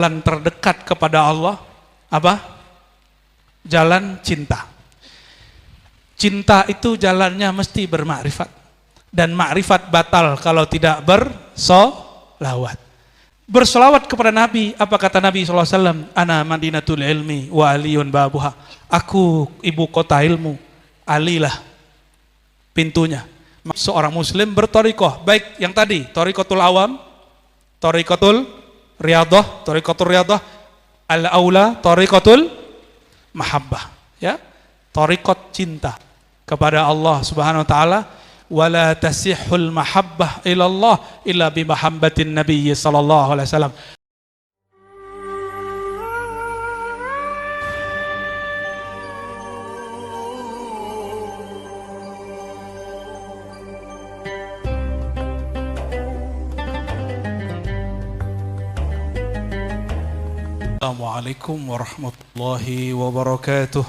jalan terdekat kepada Allah apa? Jalan cinta. Cinta itu jalannya mesti bermakrifat, dan makrifat batal kalau tidak bersolawat. Bersolawat kepada Nabi, apa kata Nabi SAW? Ana madinatul ilmi wa aliyun babuha. Aku ibu kota ilmu, alilah pintunya. Seorang muslim bertorikoh, baik yang tadi torikotul awam, torikotul riyadhah, al-aula torikotul mahabbah, ya, torikot cinta kepada Allah Subhanahu wa taala. Wala tasihul mahabbah ilallah illa bi mahabbatin nabiy sallallahu alaihi wasallam. Assalamualaikum warahmatullahi wabarakatuh.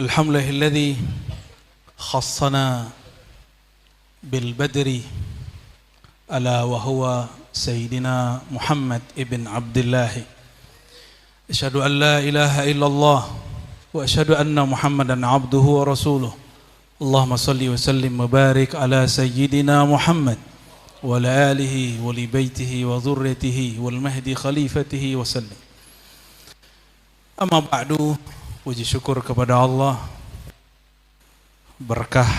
Alhamdulillahilladzi khassana bil badri ala wa huwa sayyidina Muhammad ibn Abdullah. Asyhadu an la ilaha illallah wa asyhadu anna Muhammadan abduhu wa rasuluh. Allahumma salli wa sallim wa barik ala sayyidina Muhammad wa ala alihi wa li baitihi wa dhurriyyatihi wal mahdi khalifatihi wa sallim. Amma ba'du, puji syukur kepada Allah, berkah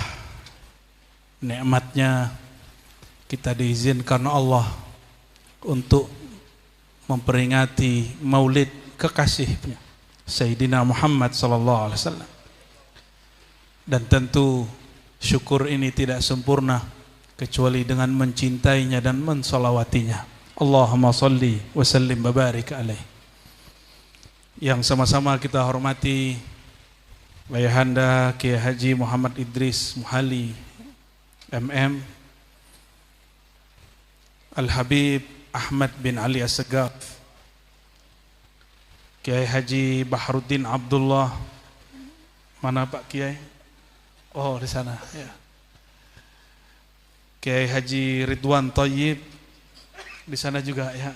nikmatnya kita diizinkan Allah untuk memperingati maulid kekasihnya Sayyidina Muhammad sallallahu alaihi wasallam. Dan tentu syukur ini tidak sempurna kecuali dengan mencintainya dan mensolawatinya. Allahumma salli wa sallim wa barik alaihi. Yang sama-sama kita hormati Ayahanda Kiai Haji Muhammad Idris Muhali MM, Al-Habib Ahmad bin Ali As-Segaf, Kiai Haji Bahruddin Abdullah, mana Pak Kiai? Oh, di sana ya. Kiai Haji Ridwan Thayyib di sana juga ya.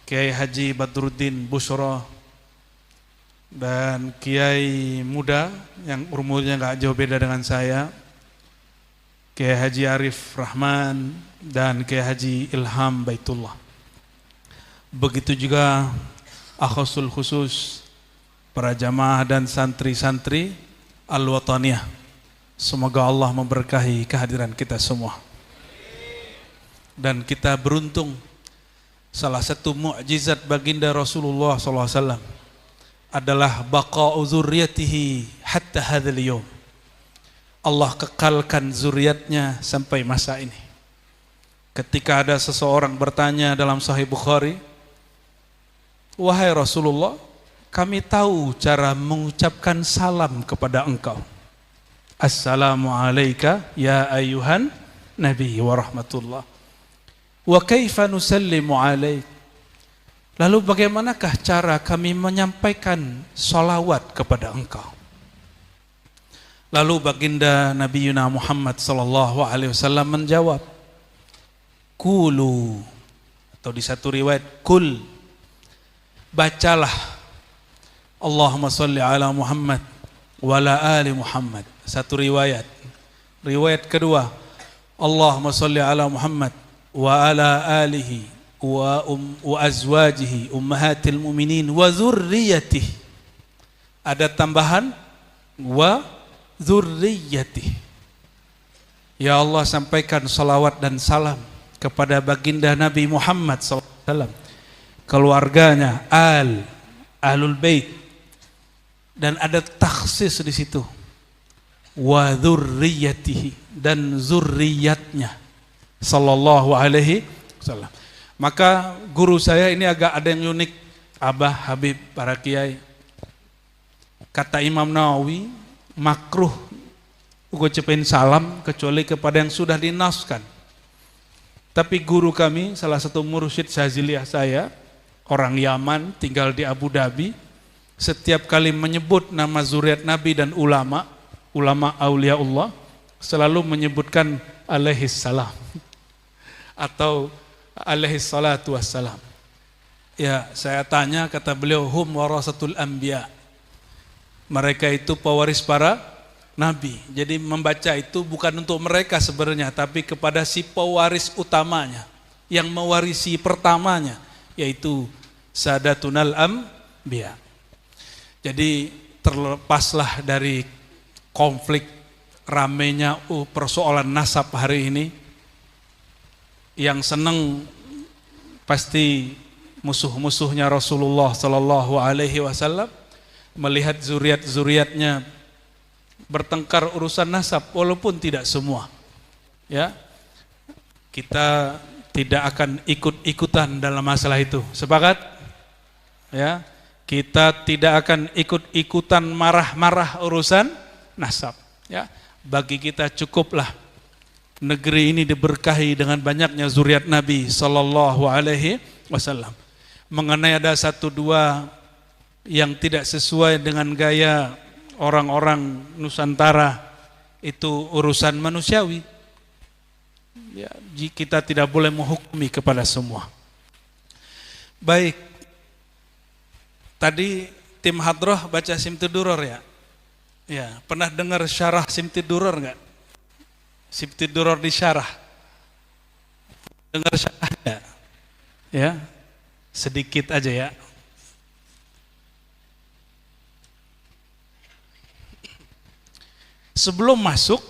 Kiai Haji Badruddin Bushra, dan Kiai muda yang umurnya nggak jauh beda dengan saya, Kiai Haji Arif Rahman dan Kiai Haji Ilham Baitullah. Begitu juga akhusul khusus para jamaah dan santri-santri Al-Wataniyah. Semoga Allah memberkahi kehadiran kita semua. Dan kita beruntung, salah satu mukjizat baginda Rasulullah SAW adalah baqa'u zurriyatihi hatta hadzal yaum. Allah kekalkan zuriatnya sampai masa ini. Ketika ada seseorang bertanya dalam Sahih Bukhari, wahai Rasulullah, kami tahu cara mengucapkan salam kepada engkau. Assalamu alayka ya ayyuhan nabi wa rahmatullah. Wa kaifa nusallimu alaik. Lalu bagaimanakah cara kami menyampaikan salawat kepada engkau? Lalu baginda Nabi Muhammad sallallahu alaihi wasallam menjawab, Kulu, atau di satu riwayat kul, bacalah Allahumma salli ala Muhammad wa ala ali Muhammad. Satu riwayat. Riwayat kedua, Allahumma salli ala Muhammad wa ala alihi wa azwajihi ummahatil mu'minin wa dzurriyyatihi. Ada tambahan wa dzurriyyatihi. Ya Allah, sampaikan salawat dan salam kepada baginda Nabi Muhammad SAW, keluarganya, ahlul bait, dan ada takhsis di situ, wa dzurriyyatihi, dan zurriyatnya sallallahu alaihi wasallam. Maka guru saya ini agak ada yang unik, Abah Habib para kiai. Kata Imam Nawawi, makruh ucapin salam kecuali kepada yang sudah dinaskan. Tapi guru kami, salah satu mursyid Syaziliyah saya, orang Yaman, tinggal di Abu Dhabi, setiap kali menyebut nama zuriat Nabi dan ulama aulia Allah, selalu menyebutkan alaihi salam atau alaihi salatu wassalam. Ya, saya tanya, kata beliau, hum warasatul anbiya. Mereka itu pewaris para nabi. Jadi membaca itu bukan untuk mereka sebenarnya, tapi kepada si pewaris utamanya, yang mewarisi pertamanya, yaitu Sadatunal Anbiya. Jadi terlepaslah dari konflik ramenya persoalan nasab hari ini. Yang senang pasti musuh-musuhnya Rasulullah Sallallahu Alaihi Wasallam melihat zuriat-zuriatnya bertengkar urusan nasab, walaupun tidak semua. Ya, kita tidak akan ikut-ikutan dalam masalah itu. Sepakat? Ya, kita tidak akan ikut-ikutan marah-marah urusan nasab. Ya, bagi kita cukuplah negeri ini diberkahi dengan banyaknya zuriat Nabi Sallallahu Alaihi Wasallam. Mengenai ada satu dua yang tidak sesuai dengan gaya orang-orang Nusantara, itu urusan manusiawi. Ya, kita tidak boleh menghukumi kepada semua. Baik, tadi tim hadroh baca Simtiduror ya? Ya, pernah dengar syarah Simtiduror enggak? Simtiduror di syarah. Dengar syarah enggak? Ya, sedikit aja ya. Sebelum masuk,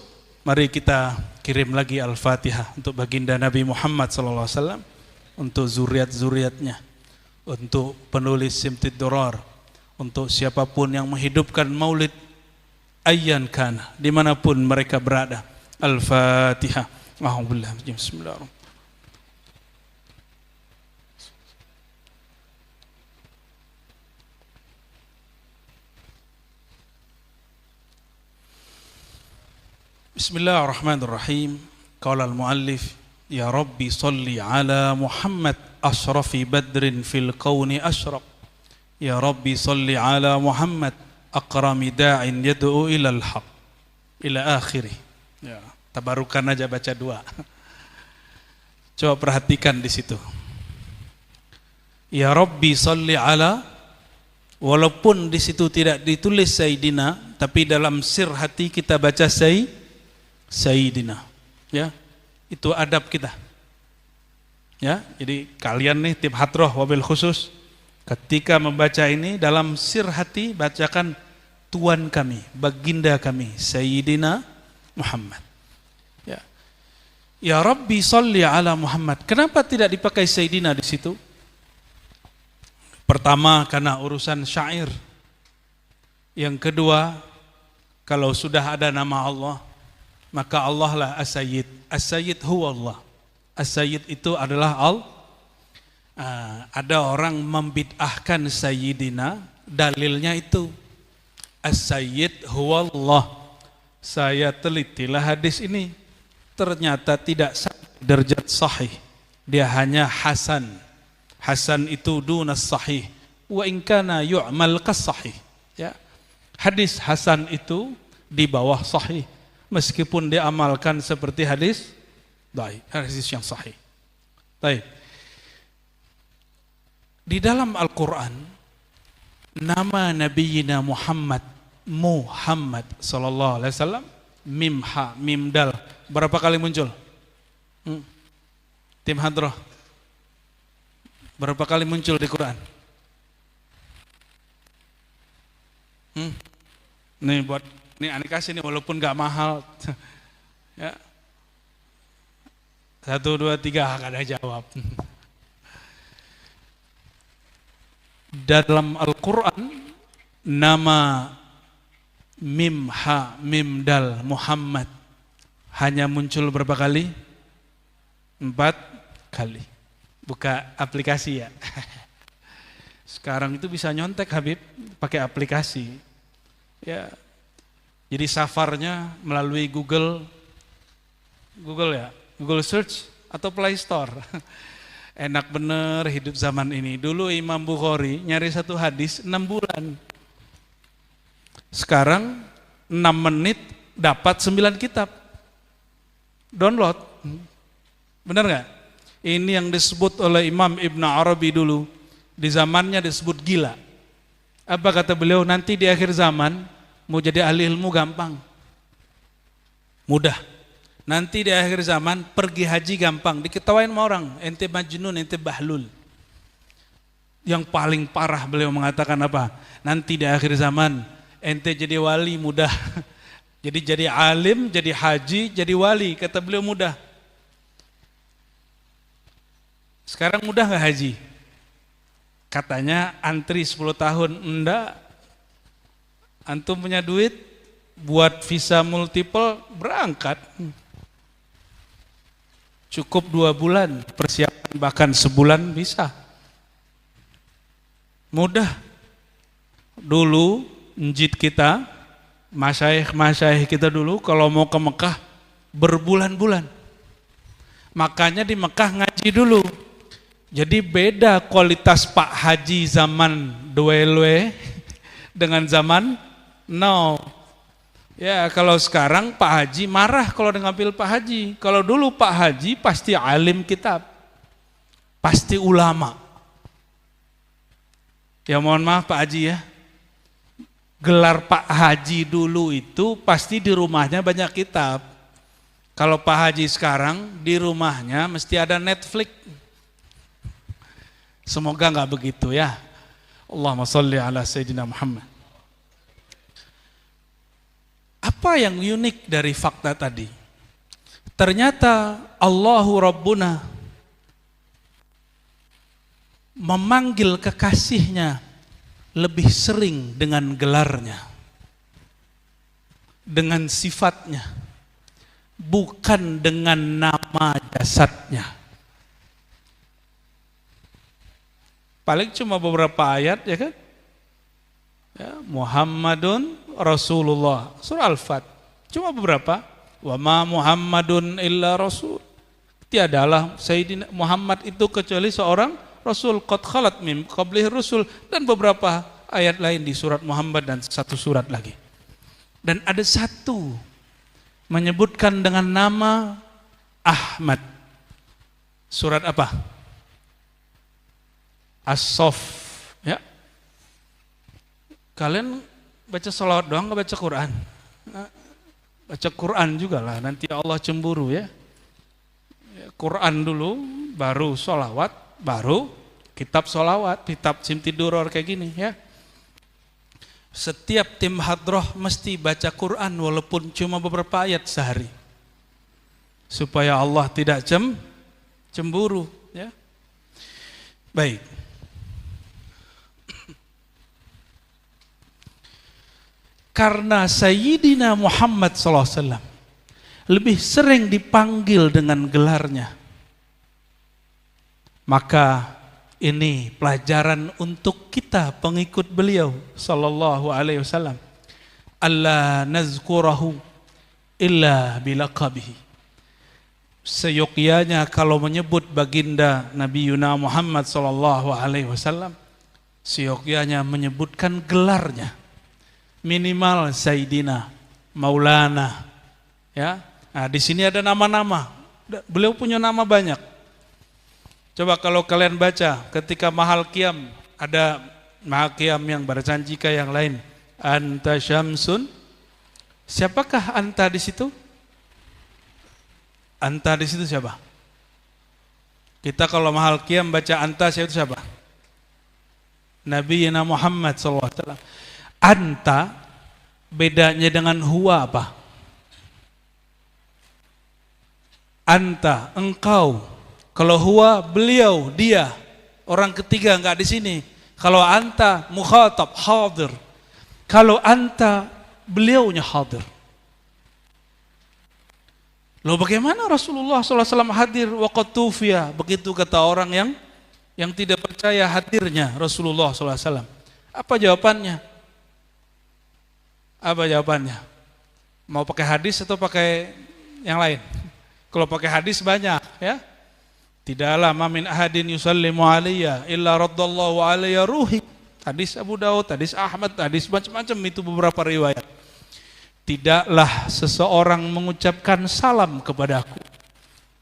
mari kita kirim lagi Al-Fatihah untuk baginda Nabi Muhammad SAW, untuk zuriat-zuriatnya, untuk penulis Simtiduror, untuk siapapun yang menghidupkan maulid ayyan kana, dimanapun mereka berada. Al-Fatihah. Bismillahirrahmanirrahim. Bismillahirrahmanirrahim. Qala al-muallif, ya Rabbi salli ala Muhammad ashrafi badrin fil kauni ashraq. Ya Rabbi salli ala Muhammad akrami da'in yad'u ilal haq. Ila akhiri. Ya, tabarukan aja baca dua. Coba perhatikan di situ. Ya Rabbi salli ala, walaupun di situ tidak ditulis Sayyidina, tapi dalam sir hati kita baca Sayyidina, ya, itu adab kita. Ya, jadi kalian nih tim hadroh wabil khusus, ketika membaca ini dalam sir hati bacakan Tuan kami, baginda kami, Sayyidina Muhammad. Ya, ya Rabbi salli ala Muhammad. Kenapa tidak dipakai Sayyidina di situ? Pertama, karena urusan syair. Yang kedua, kalau sudah ada nama Allah, maka Allah lah As-Sayyid. As-Sayyid huwa Allah. As-Sayyid itu adalah Allah. Ada orang membid'ahkan Sayyidina, dalilnya itu As-Sayyid huwa Allah. Saya telitilah hadis ini, ternyata tidak derajat sahih. Dia hanya hasan. Hasan itu dunas sahih. Wa in kana yu'mal kas sahih. Ya. Hadis hasan itu di bawah sahih, meskipun diamalkan seperti hadis dhaif, hadis yang sahih. Baik. Di dalam Al-Quran, nama Nabiina Muhammad sallallahu alaihi wasallam, mim ha mim dal, berapa kali muncul? Tim hadroh, berapa kali muncul di Quran? Nih buat, nih aneh kasih nih, walaupun gak mahal. Ya. 1, 2, 3 gak ada jawab. Dalam Al-Quran, nama mim ha mim dal Muhammad hanya muncul berapa kali? 4 kali. Buka aplikasi ya. Sekarang itu bisa nyontek Habib pakai aplikasi. Ya. Jadi safarnya melalui Google ya, Google Search atau Play Store. Enak bener hidup zaman ini. Dulu Imam Bukhari nyari satu hadis 6 bulan. Sekarang 6 menit dapat 9 kitab. Download. Benar nggak? Ini yang disebut oleh Imam Ibn Arabi dulu. Di zamannya disebut gila. Apa kata beliau? Nanti di akhir zaman mau jadi ahli ilmu gampang. Mudah. Nanti di akhir zaman pergi haji gampang. Diketawain sama orang. Ente majnun, ente bahlul. Yang paling parah beliau mengatakan apa? Nanti di akhir zaman ente jadi wali mudah. Jadi alim, jadi haji, jadi wali. Kata beliau mudah. Sekarang mudah gak haji? Katanya antri 10 tahun. Enggak. Antum punya duit, buat visa multiple, berangkat. Cukup 2 bulan, persiapan bahkan sebulan bisa. Mudah. Dulu, njid kita, masyaikh kita dulu, kalau mau ke Mekah, berbulan-bulan. Makanya di Mekah ngaji dulu. Jadi beda kualitas Pak Haji zaman dwelwe dengan zaman now. Ya kalau sekarang Pak Haji marah kalau ngambil Pak Haji. Kalau dulu Pak Haji pasti alim kitab, pasti ulama. Ya mohon maaf Pak Haji ya. Gelar Pak Haji dulu itu pasti di rumahnya banyak kitab. Kalau Pak Haji sekarang di rumahnya mesti ada Netflix. Semoga enggak begitu ya. Allahumma sholli ala Sayyidina Muhammad. Apa yang unik dari fakta tadi? Ternyata Allahu Rabbuna memanggil kekasihnya lebih sering dengan gelarnya, dengan sifatnya, bukan dengan nama jasadnya. Paling cuma beberapa ayat ya kan? Ya, Muhammadun Rasulullah, surah Al-Fat. Cuma beberapa. Wa ma Muhammadun illa rasul. Tiadalah Sayyidina Muhammad itu kecuali seorang rasul, qad khalat min qablihi rusul, dan beberapa ayat lain di surat Muhammad dan satu surat lagi. Dan ada satu menyebutkan dengan nama Ahmad. Surat apa? As-Saff, ya. Kalian baca salawat doang nggak baca Quran? Baca Quran juga lah, nanti Allah cemburu ya. Quran dulu, baru salawat, baru kitab salawat, kitab Simtiduror kayak gini ya. Setiap tim hadroh mesti baca Quran walaupun cuma beberapa ayat sehari, supaya Allah tidak cemburu ya. Baik. Karena Sayyidina Muhammad SAW lebih sering dipanggil dengan gelarnya, maka ini pelajaran untuk kita pengikut beliau sallallahu alaihi wasallam. Alla nazkurahu illa bilaqabihi. Seyogyanya kalau menyebut baginda Nabi Yuna Muhammad sallallahu alaihi wasallam, seyogyanya menyebutkan gelarnya. Minimal Sayyidina, Maulana, ya. Nah, di sini ada nama-nama. Beliau punya nama banyak. Coba kalau kalian baca ketika Mahal Qiyam, ada Mahal Qiyam yang berjanjika yang lain. Anta Syamsun. Siapakah anta di situ? Anta di situ siapa? Kita kalau Mahal Qiyam baca anta siapa? Nabi Muhammad SAW. Anta bedanya dengan huwa apa? Anta, engkau. Kalau huwa, beliau, dia. Orang ketiga enggak di sini. Kalau anta, mukhatab, hadir. Kalau anta, beliaunya hadir. Loh bagaimana Rasulullah SAW hadir waqad tufiya? Begitu kata orang yang tidak percaya hadirnya Rasulullah SAW. Apa jawabannya? Apa jawabannya? Mau pakai hadis atau pakai yang lain? Kalau pakai hadis banyak ya. Tidaklah mamin ahadin yusallimu alayya illa raddallahu alayya ruhi. Hadis Abu Daud, hadis Ahmad, hadis macam-macam itu beberapa riwayat. tidaklah seseorang mengucapkan salam kepadaku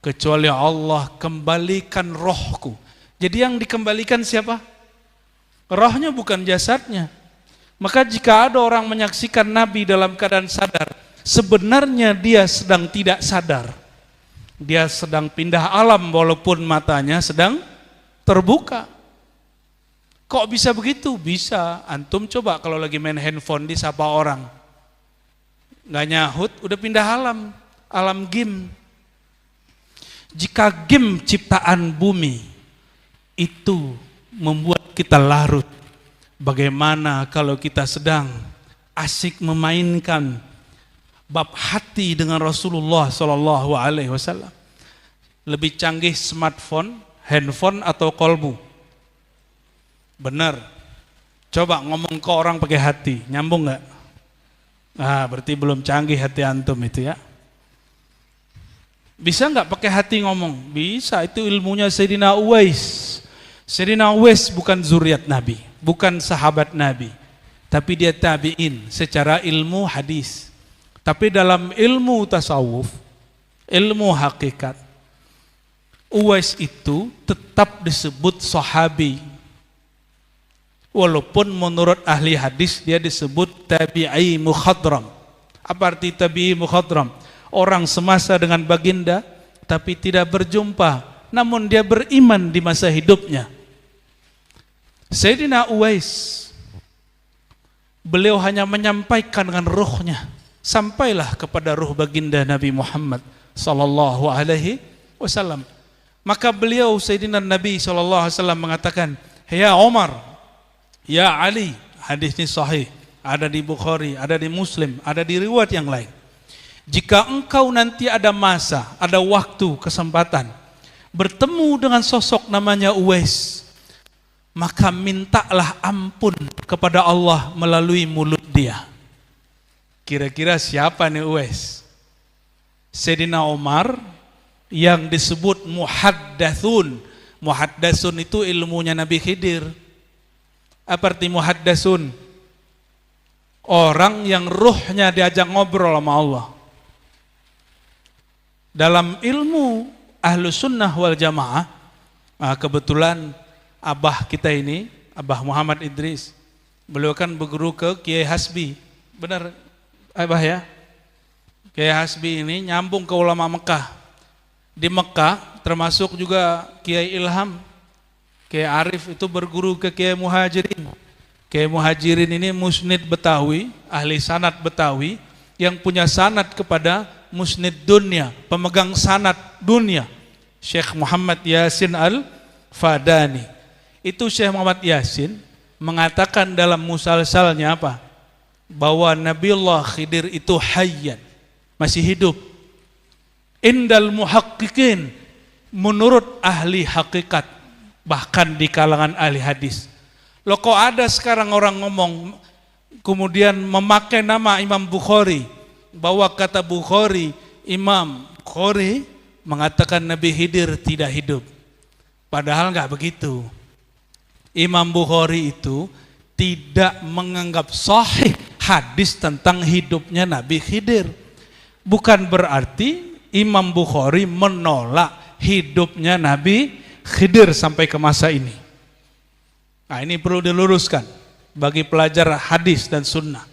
kecuali Allah kembalikan rohku. Jadi yang dikembalikan siapa? Rohnya, bukan jasadnya. Maka jika ada orang menyaksikan Nabi dalam keadaan sadar, sebenarnya dia sedang tidak sadar. Dia sedang pindah alam walaupun matanya sedang terbuka. Kok bisa begitu? Bisa. Antum coba kalau lagi main handphone disapa orang, nggak nyahut, udah pindah alam, alam game. Jika game ciptaan bumi itu membuat kita larut, bagaimana kalau kita sedang asik memainkan bab hati dengan Rasulullah Shallallahu Alaihi Wasallam? Lebih canggih smartphone, handphone atau kolbu? Benar. Coba ngomong ke orang pakai hati, nyambung nggak? Berarti belum canggih hati antum itu ya. Bisa nggak pakai hati ngomong? Bisa. Itu ilmunya Sayyidina Uwais. Sayyidina Uwais bukan zuriat Nabi, bukan sahabat Nabi, tapi dia tabi'in secara ilmu hadis. Tapi dalam ilmu tasawuf, ilmu hakikat, Uwais itu tetap disebut sahabi. Walaupun menurut ahli hadis dia disebut tabi'i mukhadram. Apa arti tabi'i mukhadram? Orang semasa dengan baginda tapi tidak berjumpa, namun dia beriman di masa hidupnya. Sayyidina Uwais, beliau hanya menyampaikan dengan ruhnya, sampailah kepada ruh baginda Nabi Muhammad sallallahu alaihi wasallam. Maka beliau Sayyidina Nabi sallallahu alaihi wasallam mengatakan, "Ya Umar, ya Ali," hadisnya sahih, ada di Bukhari, ada di Muslim, ada di riwayat yang lain. "Jika engkau nanti ada masa, ada waktu, kesempatan bertemu dengan sosok namanya Uwais, maka mintalah ampun kepada Allah melalui mulut dia." Kira-kira siapa nih Uwais? Sayyidina Umar yang disebut muhaddatsun. Muhaddatsun itu ilmunya Nabi Khidir. Apa arti muhaddatsun? Orang yang ruhnya diajak ngobrol sama Allah. Dalam ilmu Ahlus Sunnah wal Jamaah, kebetulan abah kita ini, Abah Muhammad Idris, beliau kan berguru ke Kiai Hasbi. Benar abah ya? Kiai Hasbi ini nyambung ke ulama Mekah. Di Mekah termasuk juga Kiai Ilham, Kiai Arif itu berguru ke Kiai Muhajirin. Kiai Muhajirin ini musnid Betawi, ahli sanad Betawi yang punya sanad kepada musnid dunia, pemegang sanad dunia, Syekh Muhammad Yasin Al-Fadani. Itu Syekh Muhammad Yasin mengatakan dalam musalsalnya apa? Bahwa Nabiullah Khidir itu hayyan, masih hidup. Indal muhaqqiqin, menurut ahli hakikat, bahkan di kalangan ahli hadis. Loh kok ada sekarang orang ngomong kemudian memakai nama Imam Bukhari, bahwa kata Bukhari, Imam Bukhari mengatakan Nabi Khidir tidak hidup. Padahal enggak begitu. Imam Bukhari itu tidak menganggap sahih hadis tentang hidupnya Nabi Khidir. Bukan berarti Imam Bukhari menolak hidupnya Nabi Khidir sampai ke masa ini. Nah, ini perlu diluruskan bagi pelajar hadis dan sunnah.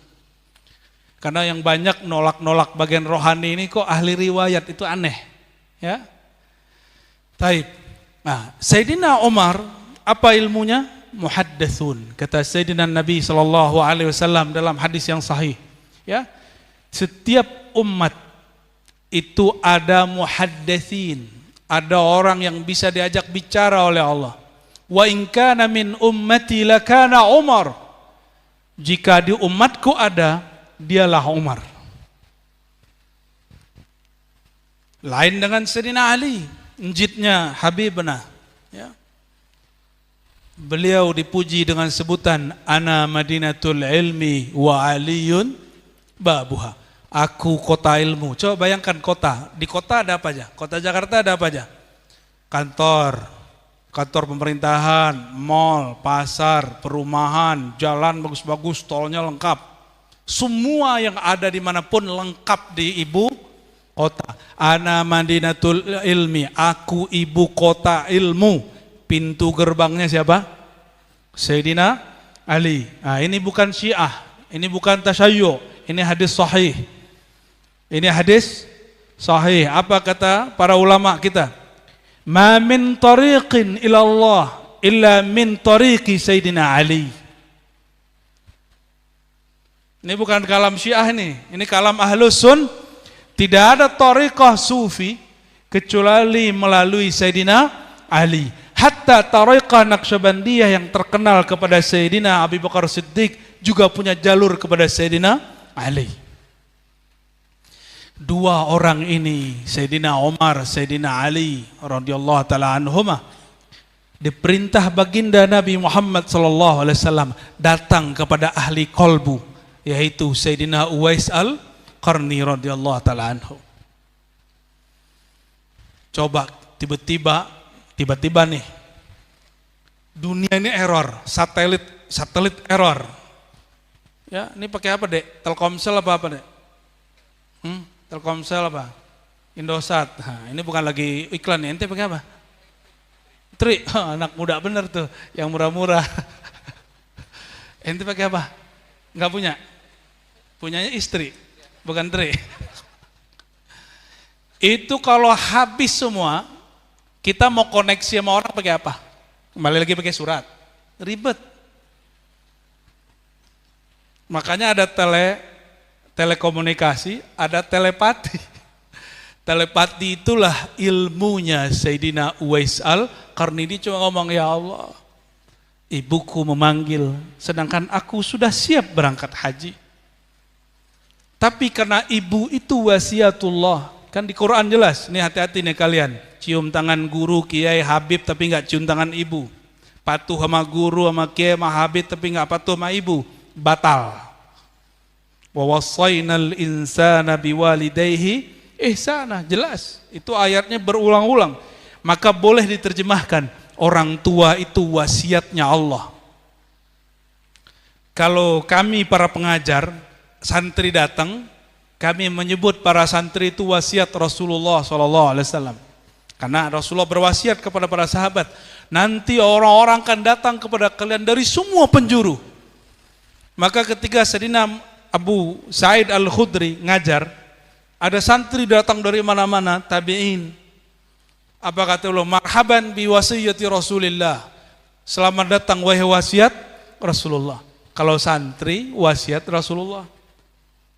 Karena yang banyak nolak-nolak bagian rohani ini kok ahli riwayat, itu aneh. Ya. Taib. Nah, Sayyidina Umar apa ilmunya? Muhaddatsun. Kata Sayyidina Nabi sallallahu alaihi wasallam dalam hadis yang sahih, ya. Setiap umat itu ada muhaddatsin, ada orang yang bisa diajak bicara oleh Allah. Wa in kana min ummati lakana Umar. Jika di umatku ada, dialah Umar. Lain dengan Sayyidina Ali, njitnya Habibna, ya. Beliau dipuji dengan sebutan ana madinatul ilmi wa aliyun babuha. Aku kota ilmu. Coba bayangkan kota. Di kota ada apa aja? Kota Jakarta ada apa aja? Kantor, kantor pemerintahan, mall, pasar, perumahan, jalan bagus-bagus, tolnya lengkap. Semua yang ada dimanapun lengkap di ibu kota. Ana Madinatul Ilmi, aku ibu kota ilmu. Pintu gerbangnya siapa? Sayyidina Ali. Nah, ini bukan Syiah, ini bukan tasyayyu', ini hadis sahih. Ini hadis sahih. Apa kata para ulama kita? Ma min tariqin ila Allah illa min tariqi Sayyidina Ali. Ini bukan kalam Syiah ini kalam Ahlus Sun. Tidak ada tariqah sufi kecuali melalui Sayyidina Ali. Hatta tariqah Naqsyabandiyah yang terkenal kepada Sayyidina Abu Bakar Siddiq juga punya jalur kepada Sayyidina Ali. Dua orang ini, Sayyidina Umar, Sayyidina Ali radhiyallahu taala anhuma, diperintah baginda Nabi Muhammad sallallahu alaihi wasallam datang kepada ahli qalbu, yaitu Sayyidina Uwais Al-Qarni radhiyallahu taala anhu. Coba tiba-tiba nih dunia ini error, satelit error. Ya, ini pakai apa, Dek? Telkomsel apa, Dek? Telkomsel apa? Indosat. Nah, ini bukan lagi iklan ya. Ente pakai apa? Tri. Anak muda bener tuh, yang murah-murah. Ente pakai apa? Enggak punya? Punyanya istri, bukan Tri. Itu kalau habis semua, kita mau koneksi sama orang pakai apa? Kembali lagi pakai surat. Ribet. Makanya ada telekomunikasi, ada telepati. Telepati itulah ilmunya Sayyidina Uwais Al-Qarni. Dia cuma ngomong, ya Allah, ibuku memanggil, sedangkan aku sudah siap berangkat haji. Tapi karena ibu itu wasiatullah, kan di Quran jelas, nih hati-hati nih kalian, cium tangan guru, kiai, habib, tapi nggak cium tangan ibu. Patuh sama guru, sama kiai, sama habib, tapi nggak patuh sama ibu, batal. Wa wassaynal insana biwalidayhi ihsana, jelas. Itu ayatnya berulang-ulang. Maka boleh diterjemahkan, orang tua itu wasiatnya Allah. Kalau kami para pengajar, santri datang, kami menyebut para santri itu wasiat Rasulullah SAW. Karena Rasulullah berwasiat kepada para sahabat, nanti orang-orang akan datang kepada kalian dari semua penjuru. Maka ketika Sayyidina Abu Sa'id Al-Khudri ngajar, ada santri datang dari mana-mana, tabi'in. Apa kata Allah? Marhaban bi wasiyati Rasulillah. Selamat datang wahai wasiat Rasulullah. Kalau santri, wasiat Rasulullah.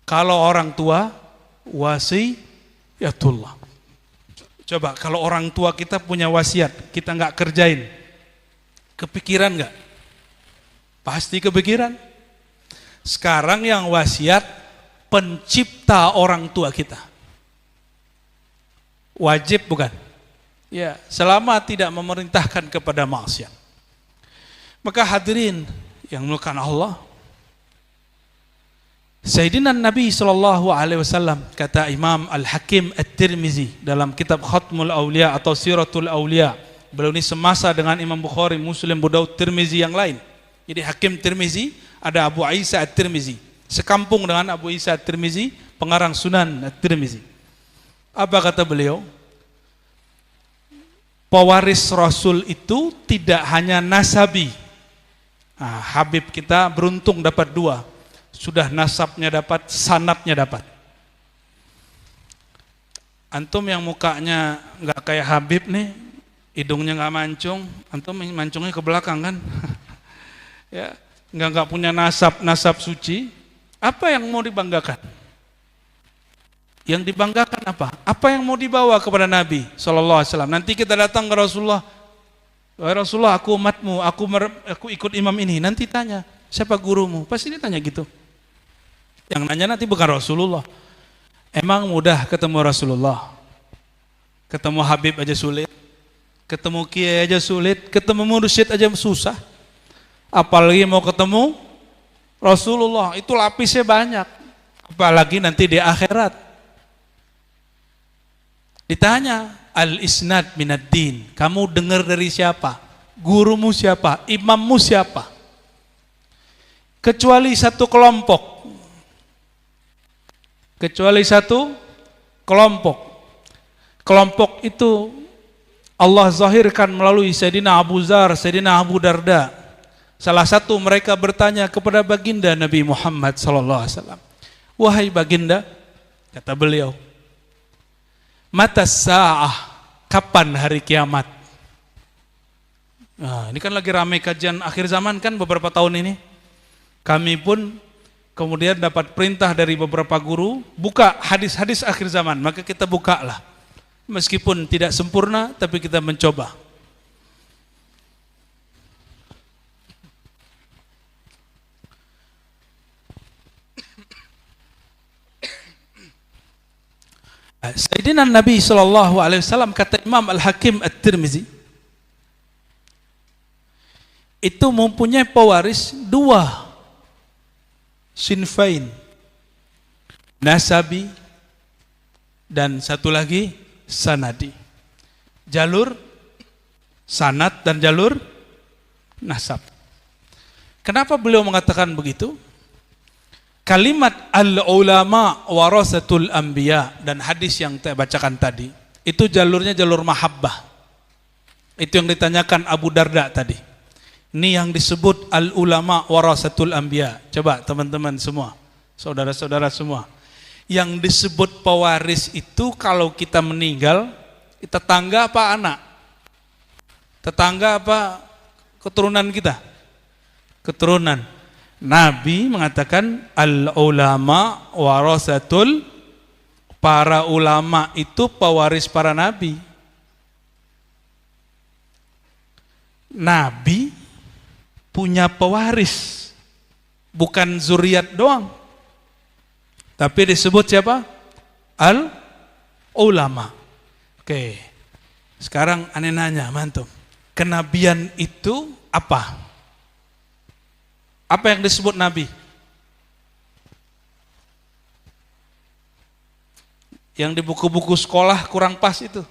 Kalau orang tua, wasiyatullah. Coba kalau orang tua kita punya wasiat, kita nggak kerjain, kepikiran nggak? Pasti kepikiran. Sekarang yang wasiat pencipta orang tua kita. Wajib bukan? Ya, selama tidak memerintahkan kepada maksiat. Maka hadirin yang dimuliakan Allah, Sayyidina Nabi SAW, kata Imam Al-Hakim At-Tirmizi dalam kitab Khatmul Awliya atau Siratul Awliya, beliau ini semasa dengan Imam Bukhari, Muslim, Abu Daud, Tirmizi yang lain. Jadi Hakim Tirmizi, ada Abu Isa At-Tirmizi, sekampung dengan Abu Isa At-Tirmizi, pengarang Sunan At-Tirmizi. Apa kata beliau? Pewaris Rasul itu tidak hanya nasabi. Nah, Habib kita beruntung dapat dua. Sudah nasabnya dapat, sanatnya dapat. Antum yang mukanya nggak kayak Habib nih, hidungnya nggak mancung, antum mancungnya ke belakang kan? Ya, nggak punya nasab suci. Apa yang mau dibanggakan? Yang dibanggakan apa? Apa yang mau dibawa kepada Nabi SAW? Nanti kita datang ke Rasulullah, wahai Rasulullah, aku umatmu, aku ikut imam ini. Nanti tanya, siapa gurumu? Pasti dia tanya gitu. Yang nanya nanti bukan Rasulullah. Emang mudah ketemu Rasulullah? Ketemu Habib aja sulit, ketemu kiai aja sulit, ketemu mursyid aja susah. Apalagi mau ketemu Rasulullah, itu lapisnya banyak. Apalagi nanti di akhirat. Ditanya, al-isnad minad din. Kamu dengar dari siapa? Gurumu siapa? Imammu siapa? Kecuali satu kelompok kecuali satu kelompok. Kelompok itu Allah zahirkan melalui Sayyidina Abu Dzar, Sayyidina Abu Darda. Salah satu mereka bertanya kepada baginda Nabi Muhammad sallallahu alaihi wasallam, "Wahai baginda," kata beliau, "mata sa'ah, kapan hari kiamat?" Nah, ini kan lagi ramai kajian akhir zaman kan beberapa tahun ini. Kami pun kemudian dapat perintah dari beberapa guru, buka hadis-hadis akhir zaman, maka kita bukalah. Meskipun tidak sempurna, tapi kita mencoba. Sayyidina Nabi SAW, kata Imam Al-Hakim At-Tirmizi, itu mempunyai pewaris dua, sinfain, nasabi, dan satu lagi sanadi. Jalur sanad dan jalur nasab. Kenapa beliau mengatakan begitu? Kalimat al-ulama warasatul anbiya dan hadis yang saya bacakan tadi, itu jalurnya jalur mahabbah. Itu yang ditanyakan Abu Darda tadi. Ini yang disebut al-ulama warasatul anbiya. Coba teman-teman semua, saudara-saudara semua, yang disebut pewaris itu kalau kita meninggal, tetangga apa anak? Tetangga apa keturunan kita? Keturunan. Nabi mengatakan al-ulama warasatul, para ulama itu pewaris para nabi. Nabi punya pewaris, bukan zuriat doang, tapi disebut siapa? Al-ulama. Oke, sekarang aneh nanya, mantum, kenabian itu apa? Apa yang disebut nabi? Yang di buku-buku sekolah kurang pas itu.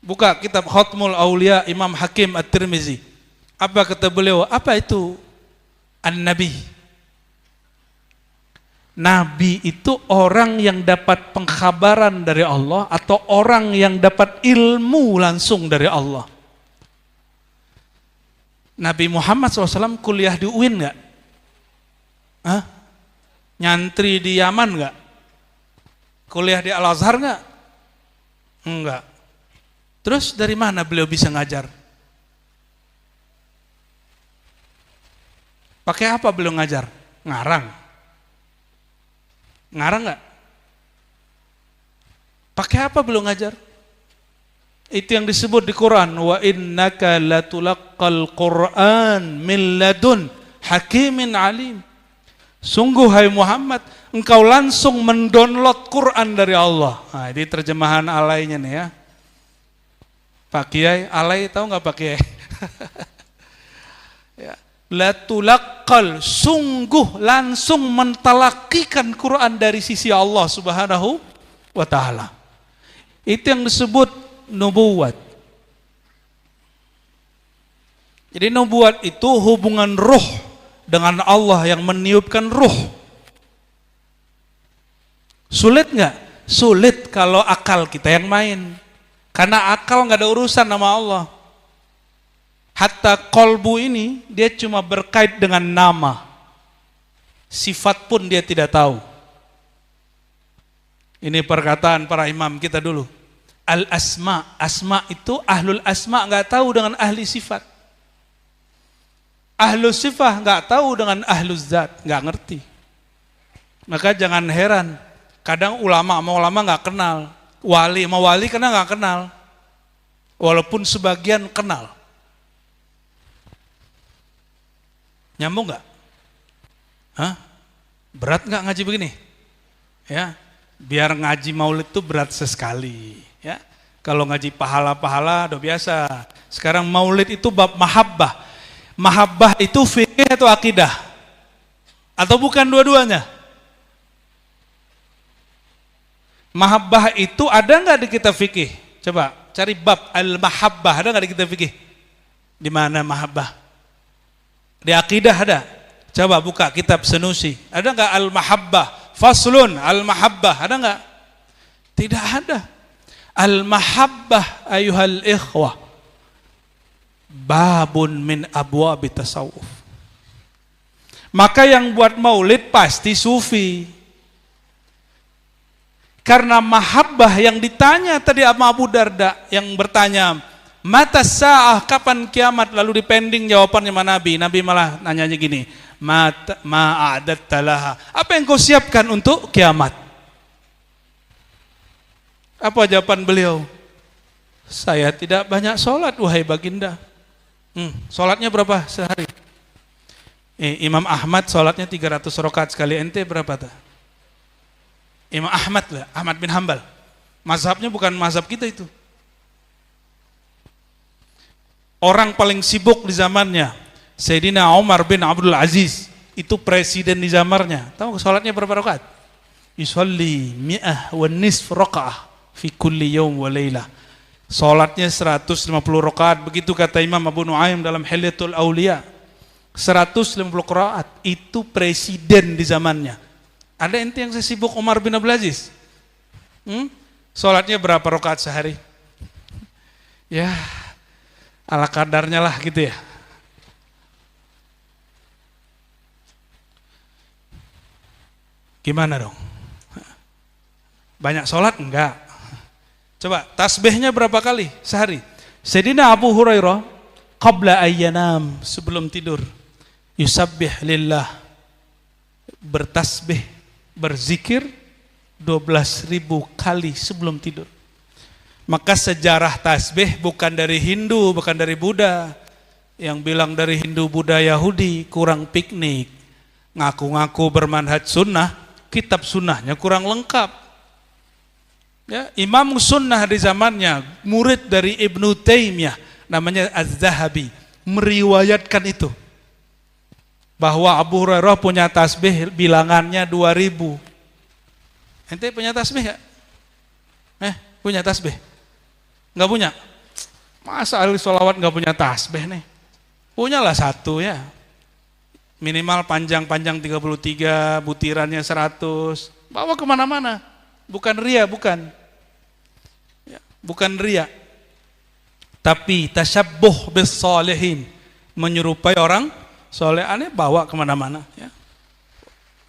Buka kitab Khatmul Aulia Imam Hakim At-Tirmizi. Apa kata beliau? Apa itu an-nabi? Nabi itu orang yang dapat pengkhabaran dari Allah atau orang yang dapat ilmu langsung dari Allah. Nabi Muhammad SAW kuliah di UIN nggak? Hah? Nyantri di Yaman nggak? Kuliah di Al-Azhar nggak? Enggak. Terus dari mana beliau bisa ngajar? Pakai apa beliau ngajar? Ngarang. Ngarang nggak? Pakai apa beliau ngajar? Itu yang disebut di Quran, wa innaka latulaqqal Qur'an min ladun hakimin alim. Sungguh hai Muhammad, engkau langsung mendownload Quran dari Allah. Nah, ini terjemahan alainya nih ya. Pak Kiai, alai tahu nggak Pak Kiai? Ya. Latulaqqal, sungguh langsung mentalakikan Quran dari sisi Allah Subhanahu wa taala. Itu yang disebut nubuwat. Jadi nubuwat itu hubungan ruh dengan Allah yang meniupkan ruh. Sulit nggak? Sulit kalau akal kita yang main. Karena akal nggak ada urusan sama Allah. Hatta kolbu ini dia cuma berkait dengan nama. Sifat pun dia tidak tahu. Ini perkataan para imam kita dulu. Al-asma, asma itu ahlul asma nggak tahu dengan ahli sifat. Ahlus sifah nggak tahu dengan ahlus zat, nggak ngerti. Maka jangan heran, kadang ulama sama ulama nggak kenal, wali sama wali karena nggak kenal, walaupun sebagian kenal. Nyambung nggak? Hah? Berat nggak ngaji begini? Ya, biar ngaji maulid itu berat sesekali. Ya, kalau ngaji pahala-pahala udah biasa. Sekarang maulid itu bab mahabbah. Mahabbah itu fikih atau akidah? Atau bukan dua-duanya? Mahabbah itu ada nggak di kitab fikih? Coba cari bab al-mahabbah, ada nggak di kitab fikih? Di mana mahabbah? Di akidah ada? Coba buka kitab Sanusi. Ada nggak al-mahabbah Faslun al-mahabbah, ada enggak? Tidak ada. Al-mahabbah ayuhal ikhwah babun min abwabi tasawuf. Maka yang buat maulid pasti sufi. Karena mahabbah yang ditanya tadi sama Abu Darda, yang bertanya, mata sa'ah, kapan kiamat? Lalu dipending jawabannya sama Nabi. Nabi malah nanyanya gini, ma'adatta laha, apa yang kau siapkan untuk kiamat? Apa jawaban beliau? Saya tidak banyak sholat, wahai baginda. Sholatnya berapa sehari? Imam Ahmad sholatnya 300 rakaat sekali. Ente berapa tak? Imam Ahmad lah, Ahmad bin Hambal. Mazhabnya bukan mazhab kita itu. Orang paling sibuk di zamannya Sayyidina Umar bin Abdul Aziz, itu presiden di zamannya. Tahu sholatnya berapa rakaat? Yusalli mi'ah wa nisf rakaah fi kulli yawm wa laylah. Sholatnya 150 rakaat, begitu kata Imam Abu Nuaim dalam Hilyatul Auliya. 150 rakaat, itu presiden di zamannya. Ada ente yang sesibuk Umar bin Abdul Aziz? Sholatnya berapa rakaat sehari? Ya, ala kadarnya lah gitu ya. Gimana dong? Banyak sholat? Enggak. Coba, tasbihnya berapa kali sehari? Sayyidina Abu Hurairah qabla ayyanam, sebelum tidur, yusabbih lillah, bertasbih, berzikir 12.000 kali sebelum tidur. Maka sejarah tasbih bukan dari Hindu, bukan dari Buddha. Yang bilang dari Hindu, Buddha, Yahudi kurang piknik, ngaku-ngaku bermanhaj sunnah, kitab sunnahnya kurang lengkap. Ya, Imam Sunnah di zamannya, murid dari Ibnu Taimiyah, namanya Az-Zahabi, meriwayatkan itu, bahwa Abu Hurairah punya tasbih bilangannya 2000. Ente punya tasbih gak? Punya tasbih? Enggak punya? Masa ahli sholawat enggak punya tasbih nih? Punyalah satu ya. Minimal panjang-panjang 33, butirannya 100. Bawa kemana-mana. Bukan ria, bukan. Ya, bukan ria. Tapi tasyabbuh bis salihin, menyerupai orang soleh, aneh bawa kemana-mana. Ya.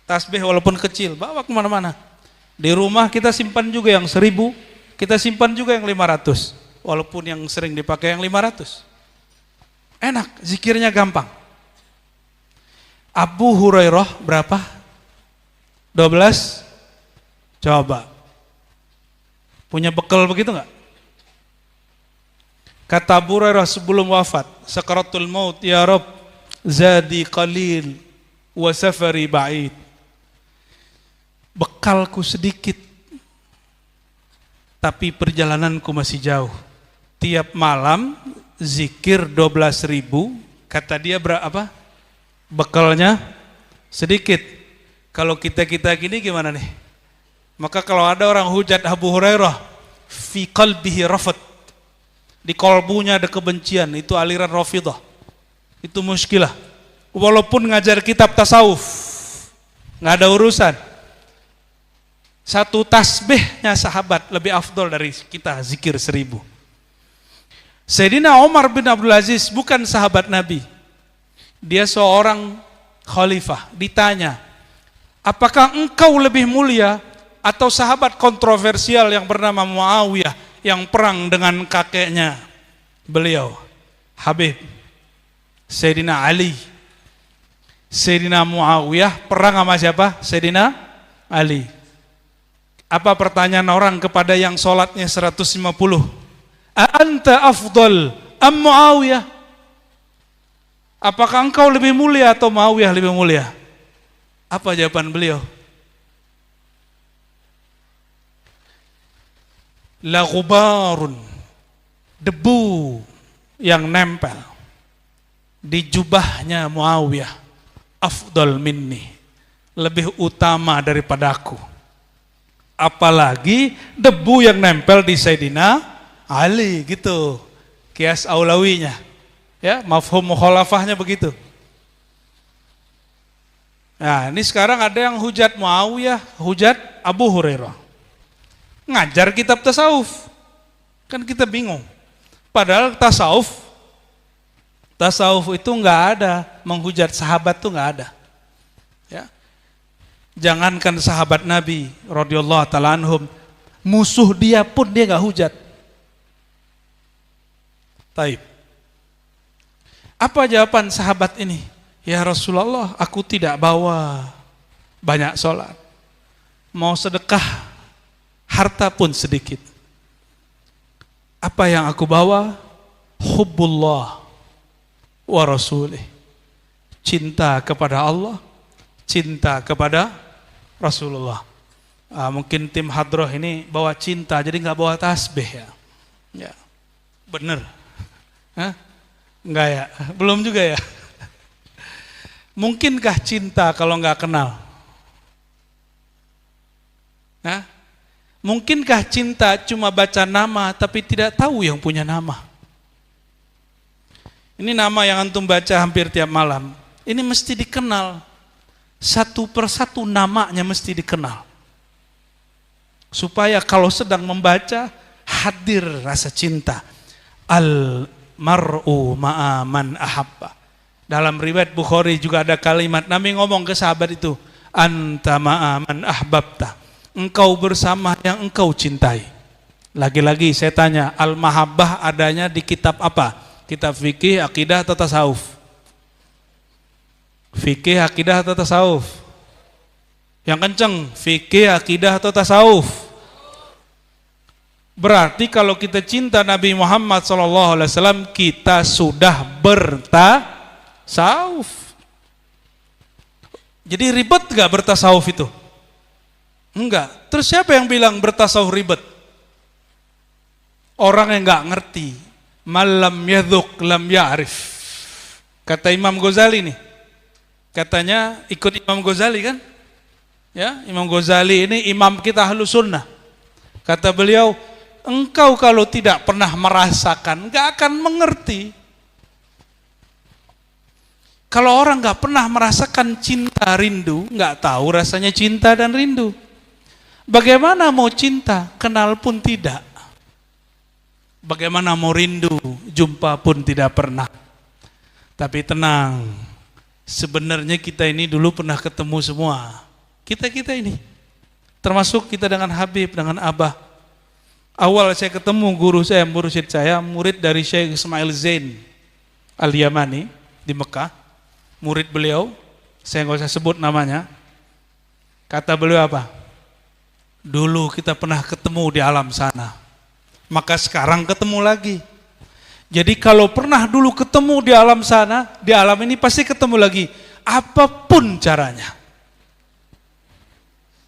Tasbih walaupun kecil, bawa kemana-mana. Di rumah kita simpan juga yang 1000, kita simpan juga yang 500. Walaupun yang sering dipakai yang 500. Enak, zikirnya gampang. Abu Hurairah berapa? 12? Coba. Punya bekal begitu enggak? Kata Abu Hurairah sebelum wafat, sakaratul maut, ya Rabb, zadi qalil wa safari ba'id. Bekalku sedikit, tapi perjalananku masih jauh. Tiap malam zikir 12.000, kata dia berapa? Bekalnya sedikit. Kalau kita gini gimana nih? Maka kalau ada orang hujat Abu Hurairah, fi qalbihi rafat, di kolbunya ada kebencian, itu aliran Rafidah, itu muskilah. Walaupun ngajar kitab tasawuf, nggak ada urusan. Satu tasbihnya sahabat lebih afdol dari kita zikir 1000. Sayyidina Umar bin Abdul Aziz bukan sahabat Nabi, dia seorang khalifah. Ditanya, apakah engkau lebih mulia atau sahabat kontroversial yang bernama Muawiyah yang perang dengan kakeknya beliau, Habib Sayyidina Ali? Sayyidina Muawiyah perang sama siapa? Sayyidina Ali. Apa pertanyaan orang kepada yang sholatnya 150? A'anta afdal am Muawiyah? Apakah engkau lebih mulia atau Muawiyah lebih mulia? Apa jawaban beliau? La ghubarun, debu yang nempel di jubahnya Muawiyah, afdal minni, lebih utama daripada aku. Apalagi debu yang nempel di Sayyidina Ali, gitu. Kias aulawinya. Ya, mafhum mukhalafahnya begitu. Nah, ini sekarang ada yang hujat Muawiyah, hujat Abu Hurairah. Ngajar kitab tasawuf. Kan kita bingung. Padahal tasawuf itu nggak ada, menghujat sahabat tuh nggak ada. Ya. Jangankan sahabat Nabi radhiyallahu taala anhum, musuh dia pun dia nggak hujat. Taib. Apa jawaban sahabat ini? Ya Rasulullah, aku tidak bawa banyak sholat. Mau sedekah, harta pun sedikit. Apa yang aku bawa? Hubbullah wa rasulih. Cinta kepada Allah, cinta kepada Rasulullah. Mungkin tim hadroh ini bawa cinta, jadi nggak bawa tasbih ya. Ya, bener. Hah? Enggak ya? Belum juga ya? Mungkinkah cinta kalau nggak kenal? Nah, mungkinkah cinta cuma baca nama tapi tidak tahu yang punya nama? Ini nama yang antum baca hampir tiap malam. Ini mesti dikenal. Satu persatu namanya mesti dikenal. Supaya kalau sedang membaca hadir rasa cinta. Al-mar'u ma'a man ahabba. Dalam riwayat Bukhari juga ada kalimat Nabi ngomong ke sahabat itu, anta ma'aman ahbabta, engkau bersama yang engkau cintai. Lagi-lagi saya tanya, al-mahabbah adanya di kitab apa? Kitab fikih, akidah atau tasawuf? Fikih, akidah atau tasawuf? Yang kenceng, fikih, akidah atau tasawuf? Berarti kalau kita cinta Nabi Muhammad SAW, kita sudah bertasawuf. Jadi ribet gak bertasawuf itu? Enggak. Terus siapa yang bilang bertasawuf ribet? Orang yang gak ngerti. Malam yadhuk lam ya'rif. Kata Imam Ghazali nih. Katanya ikut Imam Ghazali kan? Ya, Imam Ghazali ini imam kita Ahlus Sunnah. Kata beliau, engkau kalau tidak pernah merasakan gak akan mengerti. Kalau orang nggak pernah merasakan cinta rindu, nggak tahu rasanya cinta dan rindu. Bagaimana mau cinta, kenal pun tidak. Bagaimana mau rindu, jumpa pun tidak pernah. Tapi tenang, sebenarnya kita ini dulu pernah ketemu semua. Kita ini, termasuk kita dengan Habib, dengan Abah. Awal saya ketemu guru saya, mursyid saya, murid dari Syekh Ismail Zain Al-Yamani di Mekah. Murid beliau, saya nggak usah sebut namanya. Kata beliau apa? Dulu kita pernah ketemu di alam sana, maka sekarang ketemu lagi. Jadi kalau pernah dulu ketemu di alam sana, di alam ini pasti ketemu lagi, apapun caranya.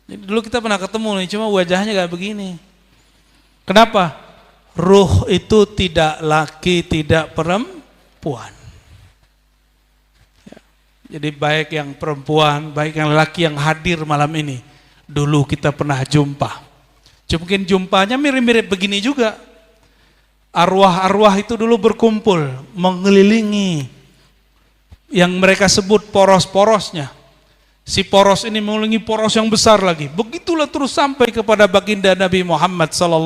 Jadi dulu kita pernah ketemu nih, cuma wajahnya kayak begini. Kenapa? Ruh itu tidak laki, tidak perempuan. Jadi baik yang perempuan, baik yang laki yang hadir malam ini, dulu kita pernah jumpa. Mungkin jumpanya mirip-mirip begini juga. Arwah-arwah itu dulu berkumpul, mengelilingi yang mereka sebut poros-porosnya. Si poros ini mengelilingi poros yang besar lagi. Begitulah terus sampai kepada baginda Nabi Muhammad SAW.